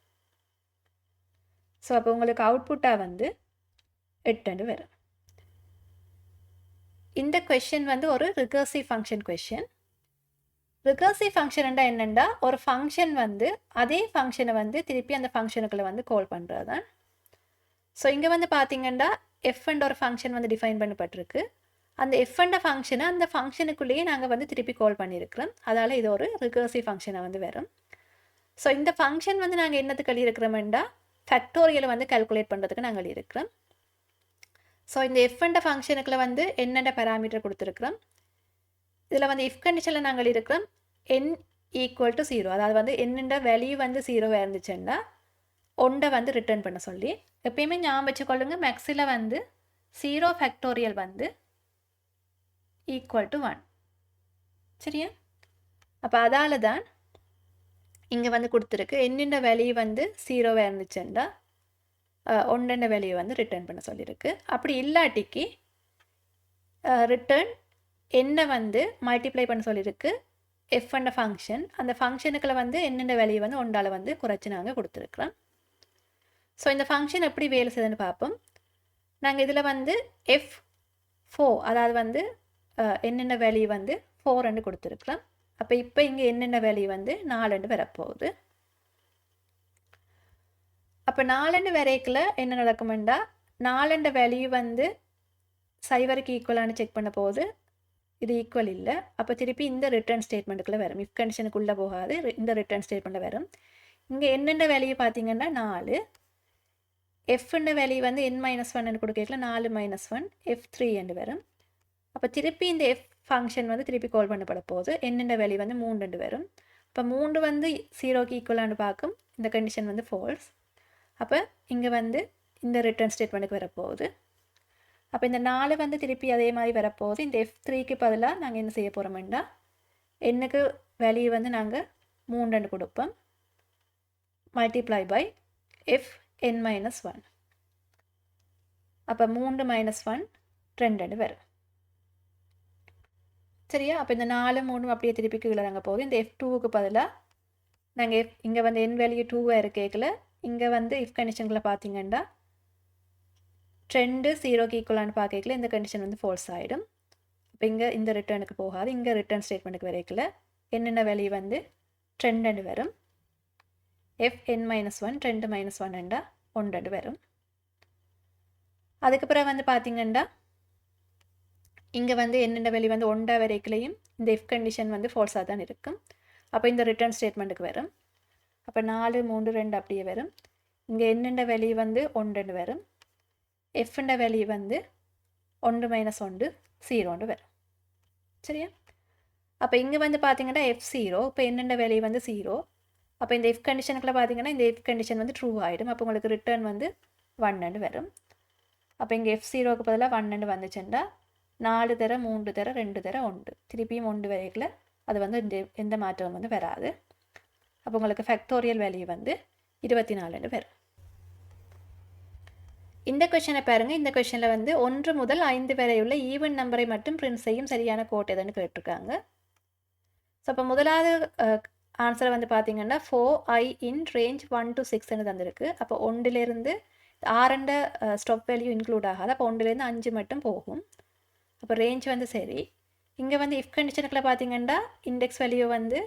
ஸோ அப்போ உங்களுக்கு அவுட்புட்டாக வந்து 8 வரும். இந்த கொஷின் வந்து ஒரு ரிகர்சிவ் ஃபங்க்ஷன் கொஷின். ரிகர்சிவ் ஃபங்க்ஷன்டா என்னென்னா ஒரு ஃபங்க்ஷன் வந்து அதே ஃபங்க்ஷனை வந்து திருப்பி அந்த ஃபங்க்ஷனுக்குள்ளே வந்து கால் பண்ணுறது தான். ஸோ இங்கே வந்து பார்த்தீங்கன்னா எஃப்ன்ற ஒரு ஃபங்க்ஷன் வந்து டிஃபைன் பண்ணப்பட்டிருக்கு. அந்த எஃப்ன்ற ஃபங்க்ஷனை அந்த ஃபங்க்ஷனுக்குள்ளேயே நாங்கள் வந்து திருப்பி கால் பண்ணியிருக்கிறோம். அதால் இது ஒரு ரிகர்சிவ் ஃபங்க்ஷனை வந்து வரும். ஸோ இந்த ஃபங்க்ஷன் வந்து நாங்கள் என்னத்துக்கு எழுதியிருக்கிறோம்டா ஃபேக்டோரியலை வந்து கால்குலேட் பண்ணுறதுக்கு நாங்கள் எழுதியிருக்கிறோம். ஸோ இந்த எஃப்ன்ற ஃபங்க்ஷனுக்குள்ள வந்து என்னென்ன பேராமீட்டர் கொடுத்துருக்குறோம். இதில் வந்து இஃப் கண்டிஷனில் நாங்கள் இருக்கிறோம் n ஈக்குவல் டு 0, அதாவது வந்து என்னென்ன வேல்யூ வந்து 0 இருந்துச்சுன்னா 1 வந்து ரிட்டர்ன் பண்ண சொல்லி. எப்பயுமே ஞாபகம் வச்சுக்கொள்ளுங்க, மேக்ஸில் வந்து 0 ஃபேக்டோரியல் வந்து ஈக்குவல் டு 1. சரியா? அப்போ அதால் தான் இங்கே வந்து கொடுத்துருக்கு என்னென்ன வேல்யூ வந்து 0 இருந்துச்சுன்னா 1 வேல்யூ வந்து ரிட்டர்ன் பண்ண சொல்லியிருக்கு. அப்படி இல்லாட்டிக்கு ரிட்டர்ன் என்ன வந்து மல்டிப்ளை பண்ண சொல்லியிருக்கு எஃப்ன்ற ஃபங்க்ஷன். அந்த ஃபங்க்ஷனுக்குள்ள வந்து என்னென்ன வேல்யூ வந்து 1ஆல் வந்து குறைச்சி நாங்கள் கொடுத்துருக்குறோம். ஸோ இந்த ஃபங்க்ஷன் எப்படி வேலை செய்யுதுன்னு பார்ப்போம். நாங்கள் இதில் வந்து F4, அதாவது வந்து என்னென்ன வேல்யூ வந்து 4 கொடுத்துருக்குறோம். அப்போ இப்போ இங்கே என்னென்ன வேல்யூ வந்து 4 வரப்போகுது. அப்போ 4 வரைக்குள்ள என்ன நடக்குமெண்டா 4 வேல்யூ வந்து 0க்கு ஈக்குவலானு செக் பண்ண போகுது. இது ஈக்குவல் இல்லை. அப்போ திருப்பி இந்த ரிட்டர்ன் ஸ்டேட்மெண்ட்டுக்குள்ளே வரும். இஃப் கண்டிஷனுக்குள்ளே போகாது, இந்த ரிட்டர்ன் ஸ்டேட்மெண்ட்டில் வரும். இங்கே என்னென்ன வேல்யூ பார்த்தீங்கன்னா 4, எஃப்ன்ற வேல்யூ வந்து n-1 கொடுக்கல 4 -1 F3 என்று வரும். அப்போ திருப்பி இந்த எஃப் ஃபங்க்ஷன் வந்து திருப்பி கால் பண்ணப்பட போகுது. என்னென்ன வேல்யூ வந்து 3 வரும். இப்போ 3 வந்து 0க்கு ஈக்குவலானு பார்க்கும். இந்த கண்டிஷன் வந்து ஃபால்ஸ். அப்போ இங்கே வந்து இந்த ரிட்டர்ன் ஸ்டேட்மெண்ட்டுக்கு வரப்போகுது. அப்போ இந்த 4 வந்து திருப்பி அதே மாதிரி வரப்போகுது. இந்த F3க்கு பதிலாக நாங்கள் என்ன செய்ய போகிறோம்னா என்னக்கு வேல்யூ வந்து நாங்கள் 3 கொடுப்போம். Multiply by Fn-1. அப்போ 3 -1 2 வரும். சரியா? அப்போ இந்த 4 3 அப்படியே திருப்பி கீழே நாங்கள் போகுது. இந்த F2க்கு பதிலாக நாங்கள் இங்கே வந்து n வேல்யூ 2 இருக்கேக்கல இங்கே வந்து இஃப் கண்டிஷனுக்குள்ளே பார்த்தீங்கன்னா 2 0க்கு ஈக்குவலானு பார்க்கல இந்த கண்டிஷன் வந்து ஃபால்ஸ் ஆகிடும். இப்போ இங்கே இந்த ரிட்டர்னுக்கு போகாது. இங்கே ரிட்டர்ன் ஸ்டேட்மெண்ட்டுக்கு வரைக்கல என்னென்ன வேல்யூ வந்து 2 வரும். Fn-1 2 -1 1 வரும். அதுக்கப்புறம் வந்து பார்த்தீங்கன்னா இங்கே வந்து என்னென்ன வேல்யூ வந்து 1 வரைக்குலையும் இந்த இஃப் கண்டிஷன் வந்து ஃபால்ஸாக தான் இருக்கும். அப்போ இந்த ரிட்டர்ன் ஸ்டேட்மெண்ட்டுக்கு வரும். அப்போ 4 3 2 அப்படியே வரும். இங்கே என்னென்ன வேல்யூ வந்து 1 வரும். எஃப்ன்ற வேல்யூ வந்து 1 மைனஸ் 1 0 வரும். சரியா? அப்போ இங்கே வந்து பார்த்தீங்கன்னா F0 இப்போ என்னென்ன வேல்யூ வந்து 0. அப்போ இந்த if கண்டிஷனுக்குள்ள பார்த்தீங்கன்னா இந்த if கண்டிஷன் வந்து ட்ரூ ஆகிடும். அப்போ உங்களுக்கு ரிட்டர்ன் வந்து 1 வரும். அப்போ இங்கே F0க்கு பதிலாக 1 வந்துச்சுன்னா 4 தர 3 தர 2 தர 1 திருப்பியும் 1 வரைக்குள்ள அது வந்து எந்த மாற்றமும் வந்து வராது. அப்போ உங்களுக்கு ஃபேக்டோரியல் வேல்யூ வந்து 24 வரும். இந்த கொஷனை பாருங்கள். இந்த கொஷனில் வந்து 1 முதல் 5 வரை உள்ள ஈவன் நம்பரை மட்டும் பிரிண்ட் செய்யும் சரியான கோட் எதுன்னு கேட்டிருக்காங்க. ஸோ அப்போ முதலாவது ஆன்சரை வந்து பார்த்தீங்கன்னா 4i in range 1 to 6 தந்திருக்கு. அப்போ 1லேருந்து 6 ஸ்டாப் வேல்யூ இன்க்ளூட் ஆகாது. அப்போ 1லேருந்து 5 மட்டும் போகும். அப்போ ரேஞ்ச் வந்து சரி. இங்கே வந்து இஃப் கண்டிஷனுக்குள்ள பார்த்தீங்கன்னா இண்டெக்ஸ் வேல்யூ வந்து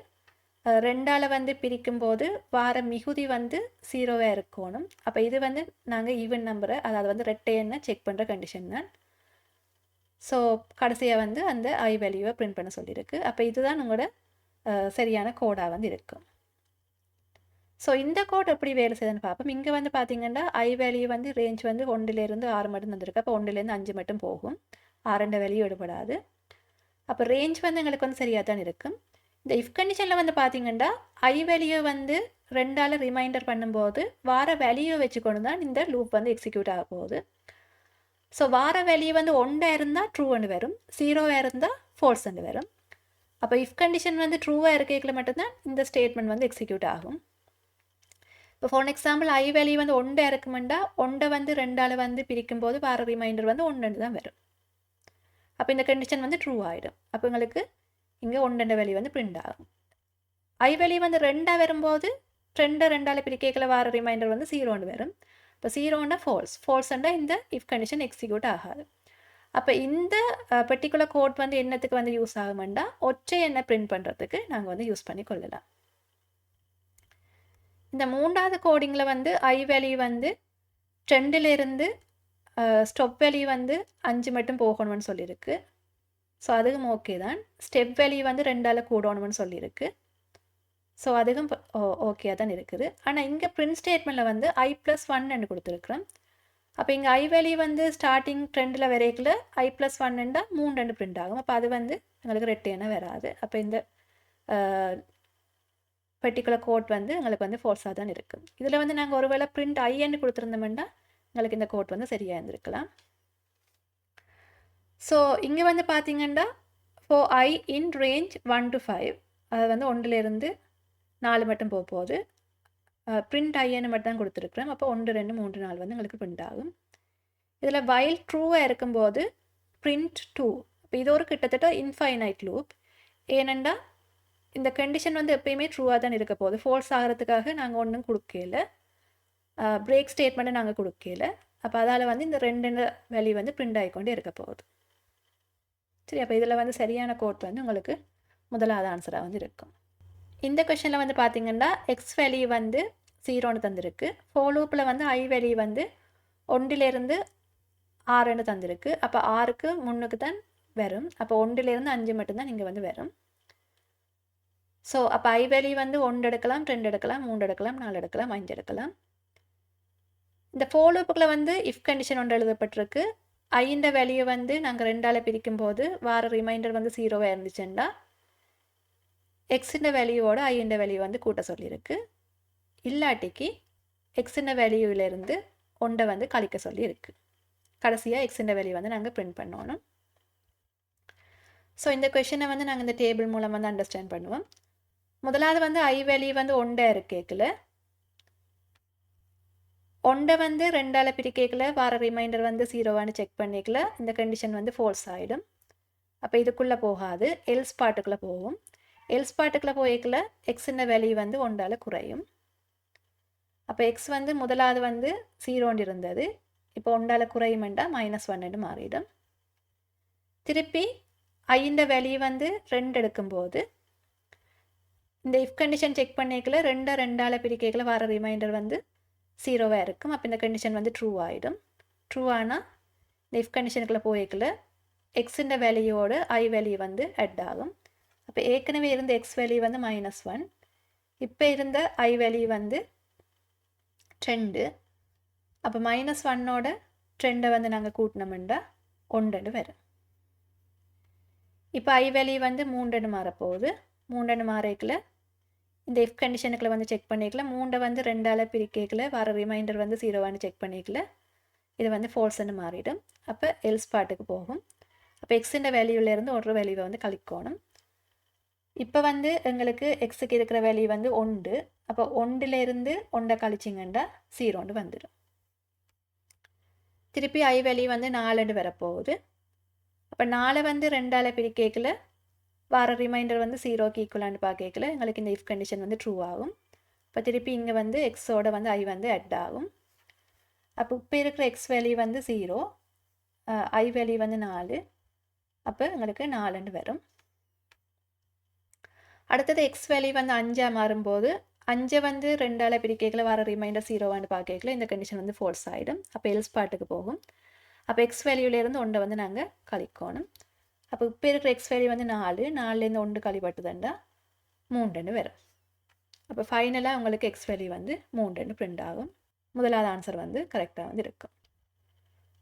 2ஆல் வந்து பிரிக்கும்போது வார மிகுதி வந்து 0வாக இருக்கணும். அப்போ இது வந்து நாங்கள் ஈவன் நம்பரை அதாவது வந்து ரெட்டை எண்ணை செக் பண்ணுற கண்டிஷன் தான். ஸோ கடைசியாக வந்து அந்த ஐ வேல்யூவை பிரிண்ட் பண்ண சொல்லியிருக்கு. அப்போ இதுதான் உங்களோட சரியான கோடாக வந்து இருக்கும். ஸோ இந்த கோட் எப்படி வேலை செய்யுதுன்னு பார்ப்போம். இங்கே வந்து பார்த்தீங்கன்னா ஐ வேல்யூ வந்து ரேஞ்ச் வந்து 1லேருந்து 6 மட்டும் தந்திருக்கு. அப்போ 1லேருந்து 5 மட்டும் போகும். 6 வேல்யூ எடுபடாது. அப்போ ரேஞ்ச் வந்து எங்களுக்கு வந்து சரியாக தான் இருக்கும். இந்த இஃப் கண்டிஷனில் வந்து பார்த்தீங்கன்னா ஐ வேல்யூ வந்து 2ஆல் ரிமைண்டர் பண்ணும்போது வார வேல்யூவை வச்சுக்கொண்டு தான் இந்த லூப் வந்து எக்ஸிக்யூட் ஆக போகுது. ஸோ வார வேல்யூ வந்து 1 இருந்தால் ட்ரூன்னு வரும், 0வாக இருந்தால் ஃபால்ஸ்ன்னு வரும். அப்போ இஃப் கண்டிஷன் வந்து ட்ரூவாக இருக்கையில் மட்டும்தான் இந்த ஸ்டேட்மெண்ட் வந்து எக்ஸிக்யூட் ஆகும். இப்போ ஃபார் எக்ஸாம்பிள் ஐ வேல்யூ வந்து 1 இருக்குமெண்டா 1 வந்து 2ஆல் வந்து பிரிக்கும்போது வார ரிமைண்டர் வந்து 1 தான் வரும். அப்போ இந்த கண்டிஷன் வந்து ட்ரூ ஆகிடும். அப்போ உங்களுக்கு இங்கே 1 வேல்யூ வந்து பிரிண்ட் ஆகும். ஐ வேல்யூ வந்து 2 வரும்போது 2ஆல் பிரிக்கையில் வார ரிமைண்டர் வந்து 0 வரும். இப்போ 0ன்னா ஃபால்ஸ்ன்னா இந்த இஃப் கண்டிஷன் எக்ஸிக்யூட் ஆகாது. அப்போ இந்த பர்டிகுலர் கோட் வந்து என்னத்துக்கு வந்து யூஸ் ஆகுமெண்டா ஒற்றை எண்ணை பிரிண்ட் பண்ணுறதுக்கு நாங்கள் வந்து யூஸ் பண்ணி கொள்ளலாம். இந்த 3வது கோடிங்கில் வந்து ஐ வேல்யூ வந்து 2லேருந்து ஸ்டாப் வேல்யூ வந்து 5 மட்டும் போகணும்னு சொல்லியிருக்கு. ஸோ அதுவும் ஓகே தான். ஸ்டெப் வேல்யூ வந்து 2ஆல் கூடணும்னு சொல்லியிருக்கு. ஸோ அதுவும் ஓகே தான் இருக்குது. ஆனால் இங்கே பிரிண்ட் ஸ்டேட்மெண்ட்டில் வந்து i+1 கொடுத்துருக்குறோம். அப்போ இங்கே ஐ வேல்யூ வந்து ஸ்டார்டிங் ட்ரெண்டில் வரைக்குள்ள i+1 3 பிரிண்ட் ஆகும். அப்போ அது வந்து எங்களுக்கு ரெட்டையான வராது. அப்போ இந்த பர்டிகுலர் கோட் வந்து எங்களுக்கு வந்து ஃபால்ஸாக தான் இருக்குது. இதில் வந்து நாங்கள் ஒருவேளை பிரிண்ட் ஐன்னு கொடுத்துருந்தோம்னா எங்களுக்கு இந்த கோட் வந்து சரியாக இருந்திருக்கலாம். ஸோ இங்கே வந்து பார்த்தீங்கன்னா 4i in range 1 to 5 அது வந்து 1லேருந்து 4 மட்டும் போகுது. பிரிண்ட் ஐன்னு மட்டும் தான் கொடுத்துருக்குறோம். அப்போ 1 2 3 4 வந்து எங்களுக்கு பிரிண்ட் ஆகும். இதில் வைல் ட்ரூவாக இருக்கும்போது பிரிண்ட் 2. இப்போ இது ஒரு கிட்டத்தட்ட இன்ஃபைனைட் லூப். ஏனெண்டா இந்த கண்டிஷன் வந்து எப்பயுமே ட்ரூவாக தான் இருக்க போகுது. ஃபால்ஸ் ஆகிறதுக்காக நாங்கள் ஒன்றும் கொடுக்கல, பிரேக் ஸ்டேட்மெண்ட்டை நாங்கள் கொடுக்கல. அப்போ அதால் வந்து இந்த 2 வேல்யூ வந்து பிரிண்ட் ஆகிக்கொண்டே இருக்க போகுது. சரி, அப்போ இதில் வந்து சரியான கோட் வந்து உங்களுக்கு முதலாவது ஆன்சராக வந்து இருக்கும். இந்த கொஷனில் வந்து பார்த்தீங்கன்னா எக்ஸ் வேல்யூ வந்து 0ன்னு தந்திருக்கு. ஃபோர் லூப்பில் வந்து ஐ வேல்யூ வந்து 1லேருந்து 6ன்னு தந்திருக்கு. அப்போ 6க்கு 3க்கு தான் வரும். அப்போ 1லேருந்து 5 மட்டும்தான் இங்கே வந்து வரும். ஸோ அப்போ ஐ வேல்யூ வந்து 1 எடுக்கலாம், 2 எடுக்கலாம், 3 எடுக்கலாம், 4 எடுக்கலாம், 5 எடுக்கலாம். இந்த ஃபோர் லூப்புக்குள்ள வந்து இஃப் கண்டிஷன் ஒன்று எழுதப்பட்டிருக்கு. ஐந்த வேல்யூ வந்து நாங்கள் 2ஆல் பிரிக்கும்போது வார ரிமைண்டர் வந்து 0வாக இருந்துச்சுன்னா எக்ஸின் வேல்யூவோட ஐந்த வேல்யூ வந்து கூட்ட சொல்லியிருக்கு. இல்லாட்டிக்கு எக்ஸின் வேல்யூவிலேருந்து 1 வந்து கழிக்க சொல்லியிருக்கு. கடைசியாக எக்ஸின் வேல்யூ வந்து நாங்கள் பிரிண்ட் பண்ணணும். ஸோ இந்த கொஷனை வந்து நாங்கள் இந்த டேபிள் மூலம் வந்து அண்டர்ஸ்டாண்ட் பண்ணுவோம். முதலாவது வந்து ஐ வேல்யூ வந்து 1 இருக்கேக்கில் 1 வந்து 2ஆல் பிரிக்கல வார ரிமைண்டர் வந்து 0வான்னு செக் பண்ணிக்கல இந்த கண்டிஷன் வந்து ஃபால்ஸ் ஆகிடும். அப்போ இதுக்குள்ளே போகாது, எல்ஸ் பாட்டுக்குள்ளே போகும். எல்ஸ் பாட்டுக்குள்ளே போய்க்கல எக்ஸின் வேல்யூ வந்து 1ஆல் குறையும். அப்போ எக்ஸ் வந்து முதலாவது வந்து 0 இருந்தது, இப்போ 1ஆல் குறையுமெண்டா -1 மாறிடும். திருப்பி ஐந்த வேல்யூ வந்து 2 எடுக்கும்போது இந்த இஃப் கண்டிஷன் செக் பண்ணிக்கல 2ஆல் பிரிக்கல வார ரிமைண்டர் வந்து 0வாக இருக்கும். அப்போ இந்த கண்டிஷன் வந்து ட்ரூ ஆகிடும். ட்ரூ ஆனால் இந்த இஃப் கண்டிஷனுக்குள்ளே போய்க்கல எக்ஸின் வேல்யூவோட ஐ வேல்யூ வந்து ஆட் ஆகும். அப்போ ஏற்கனவே இருந்த எக்ஸ் வேல்யூ வந்து -1, இப்போ இருந்த ஐ வேல்யூ வந்து 2. அப்போ -1ஓட 2 வந்து நாங்கள் கூட்டினோம்னா 1 வரும். இப்போ I வேல்யூ வந்து 3 மாறப்போகுது. 3 மாறிக்கல இந்த இஃப் கண்டிஷனுக்குள்ள வந்து செக் பண்ணிக்கல 3 வந்து 2ஆல் பிரிக்கல வர ரிமைண்டர் வந்து 0 செக் பண்ணிக்கல இது வந்து ஃபால்ஸ்ன்னு மாறிடும். அப்போ எல்ஸ் பார்ட்டுக்கு போகும். அப்போ எக்ஸுன்ற வேல்யூலேருந்து ஒரு வேல்யூவை வந்து கழிக்கணும். இப்போ வந்து எங்களுக்கு எக்ஸுக்கு இருக்கிற வேல்யூ வந்து 1. அப்போ 1லேருந்து 1 கழிச்சிங்கன்னா 0 வந்துடும். திருப்பி I வேல்யூ வந்து 4 வரப்போகுது. அப்போ 4 வந்து 2ஆல் பிரிக்கல வர ரிமைண்டர் வந்து 0க்கு ஈக்குவலான்னு பார்க்கல எங்களுக்கு இந்த இஃப் கண்டிஷன் வந்து ட்ரூ ஆகும். இப்போ திருப்பி இங்கே வந்து எக்ஸோட வந்து I வந்து அட் ஆகும். அப்போ இப்போ இருக்கிற எக்ஸ் வேல்யூ வந்து 0, I வேல்யூ வந்து 4. அப்போ எங்களுக்கு 4 வரும். அடுத்தது எக்ஸ் வேல்யூ வந்து 5 மாறும்போது 5 வந்து 2ஆல் பிரிக்கல வர ரிமைண்டர் 0 பார்க்கல இந்த கண்டிஷன் வந்து ஃபால்ஸ் ஆகிடும். அப்போ எல்ஸ் பார்ட்டுக்கு போகும். அப்போ எக்ஸ் வேல்யூலேருந்து 1 வந்து நாங்கள் கழிக்கணும். அப்போ இப்போ இருக்கிற எக்ஸ் வேல்யூ வந்து 4, 4லேருந்து 1 கழிப்பட்டுதுண்டா 3 வரும். அப்போ ஃபைனலாக உங்களுக்கு எக்ஸ் வேல்யூ வந்து 3 பிரிண்ட் ஆகும். முதலாவது ஆன்சர் வந்து கரெக்டாக வந்து இருக்கும்.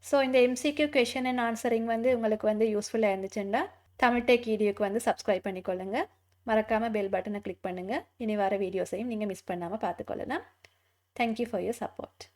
ஸோ இந்த MCQ கொஷின் அண்ட் ஆன்சரிங் வந்து உங்களுக்கு வந்து யூஸ்ஃபுல்லாக இருந்துச்சுன்னா தமிழ் டெக் வீடியோக்கு வந்து சப்ஸ்கிரைப் பண்ணிக்கொள்ளுங்கள். மறக்காமல் பெல் பட்டனை கிளிக் பண்ணுங்கள். இனி வர வீடியோஸையும் நீங்கள் மிஸ் பண்ணாமல் பார்த்துக்கொள்ளலாம். Thank you for your support.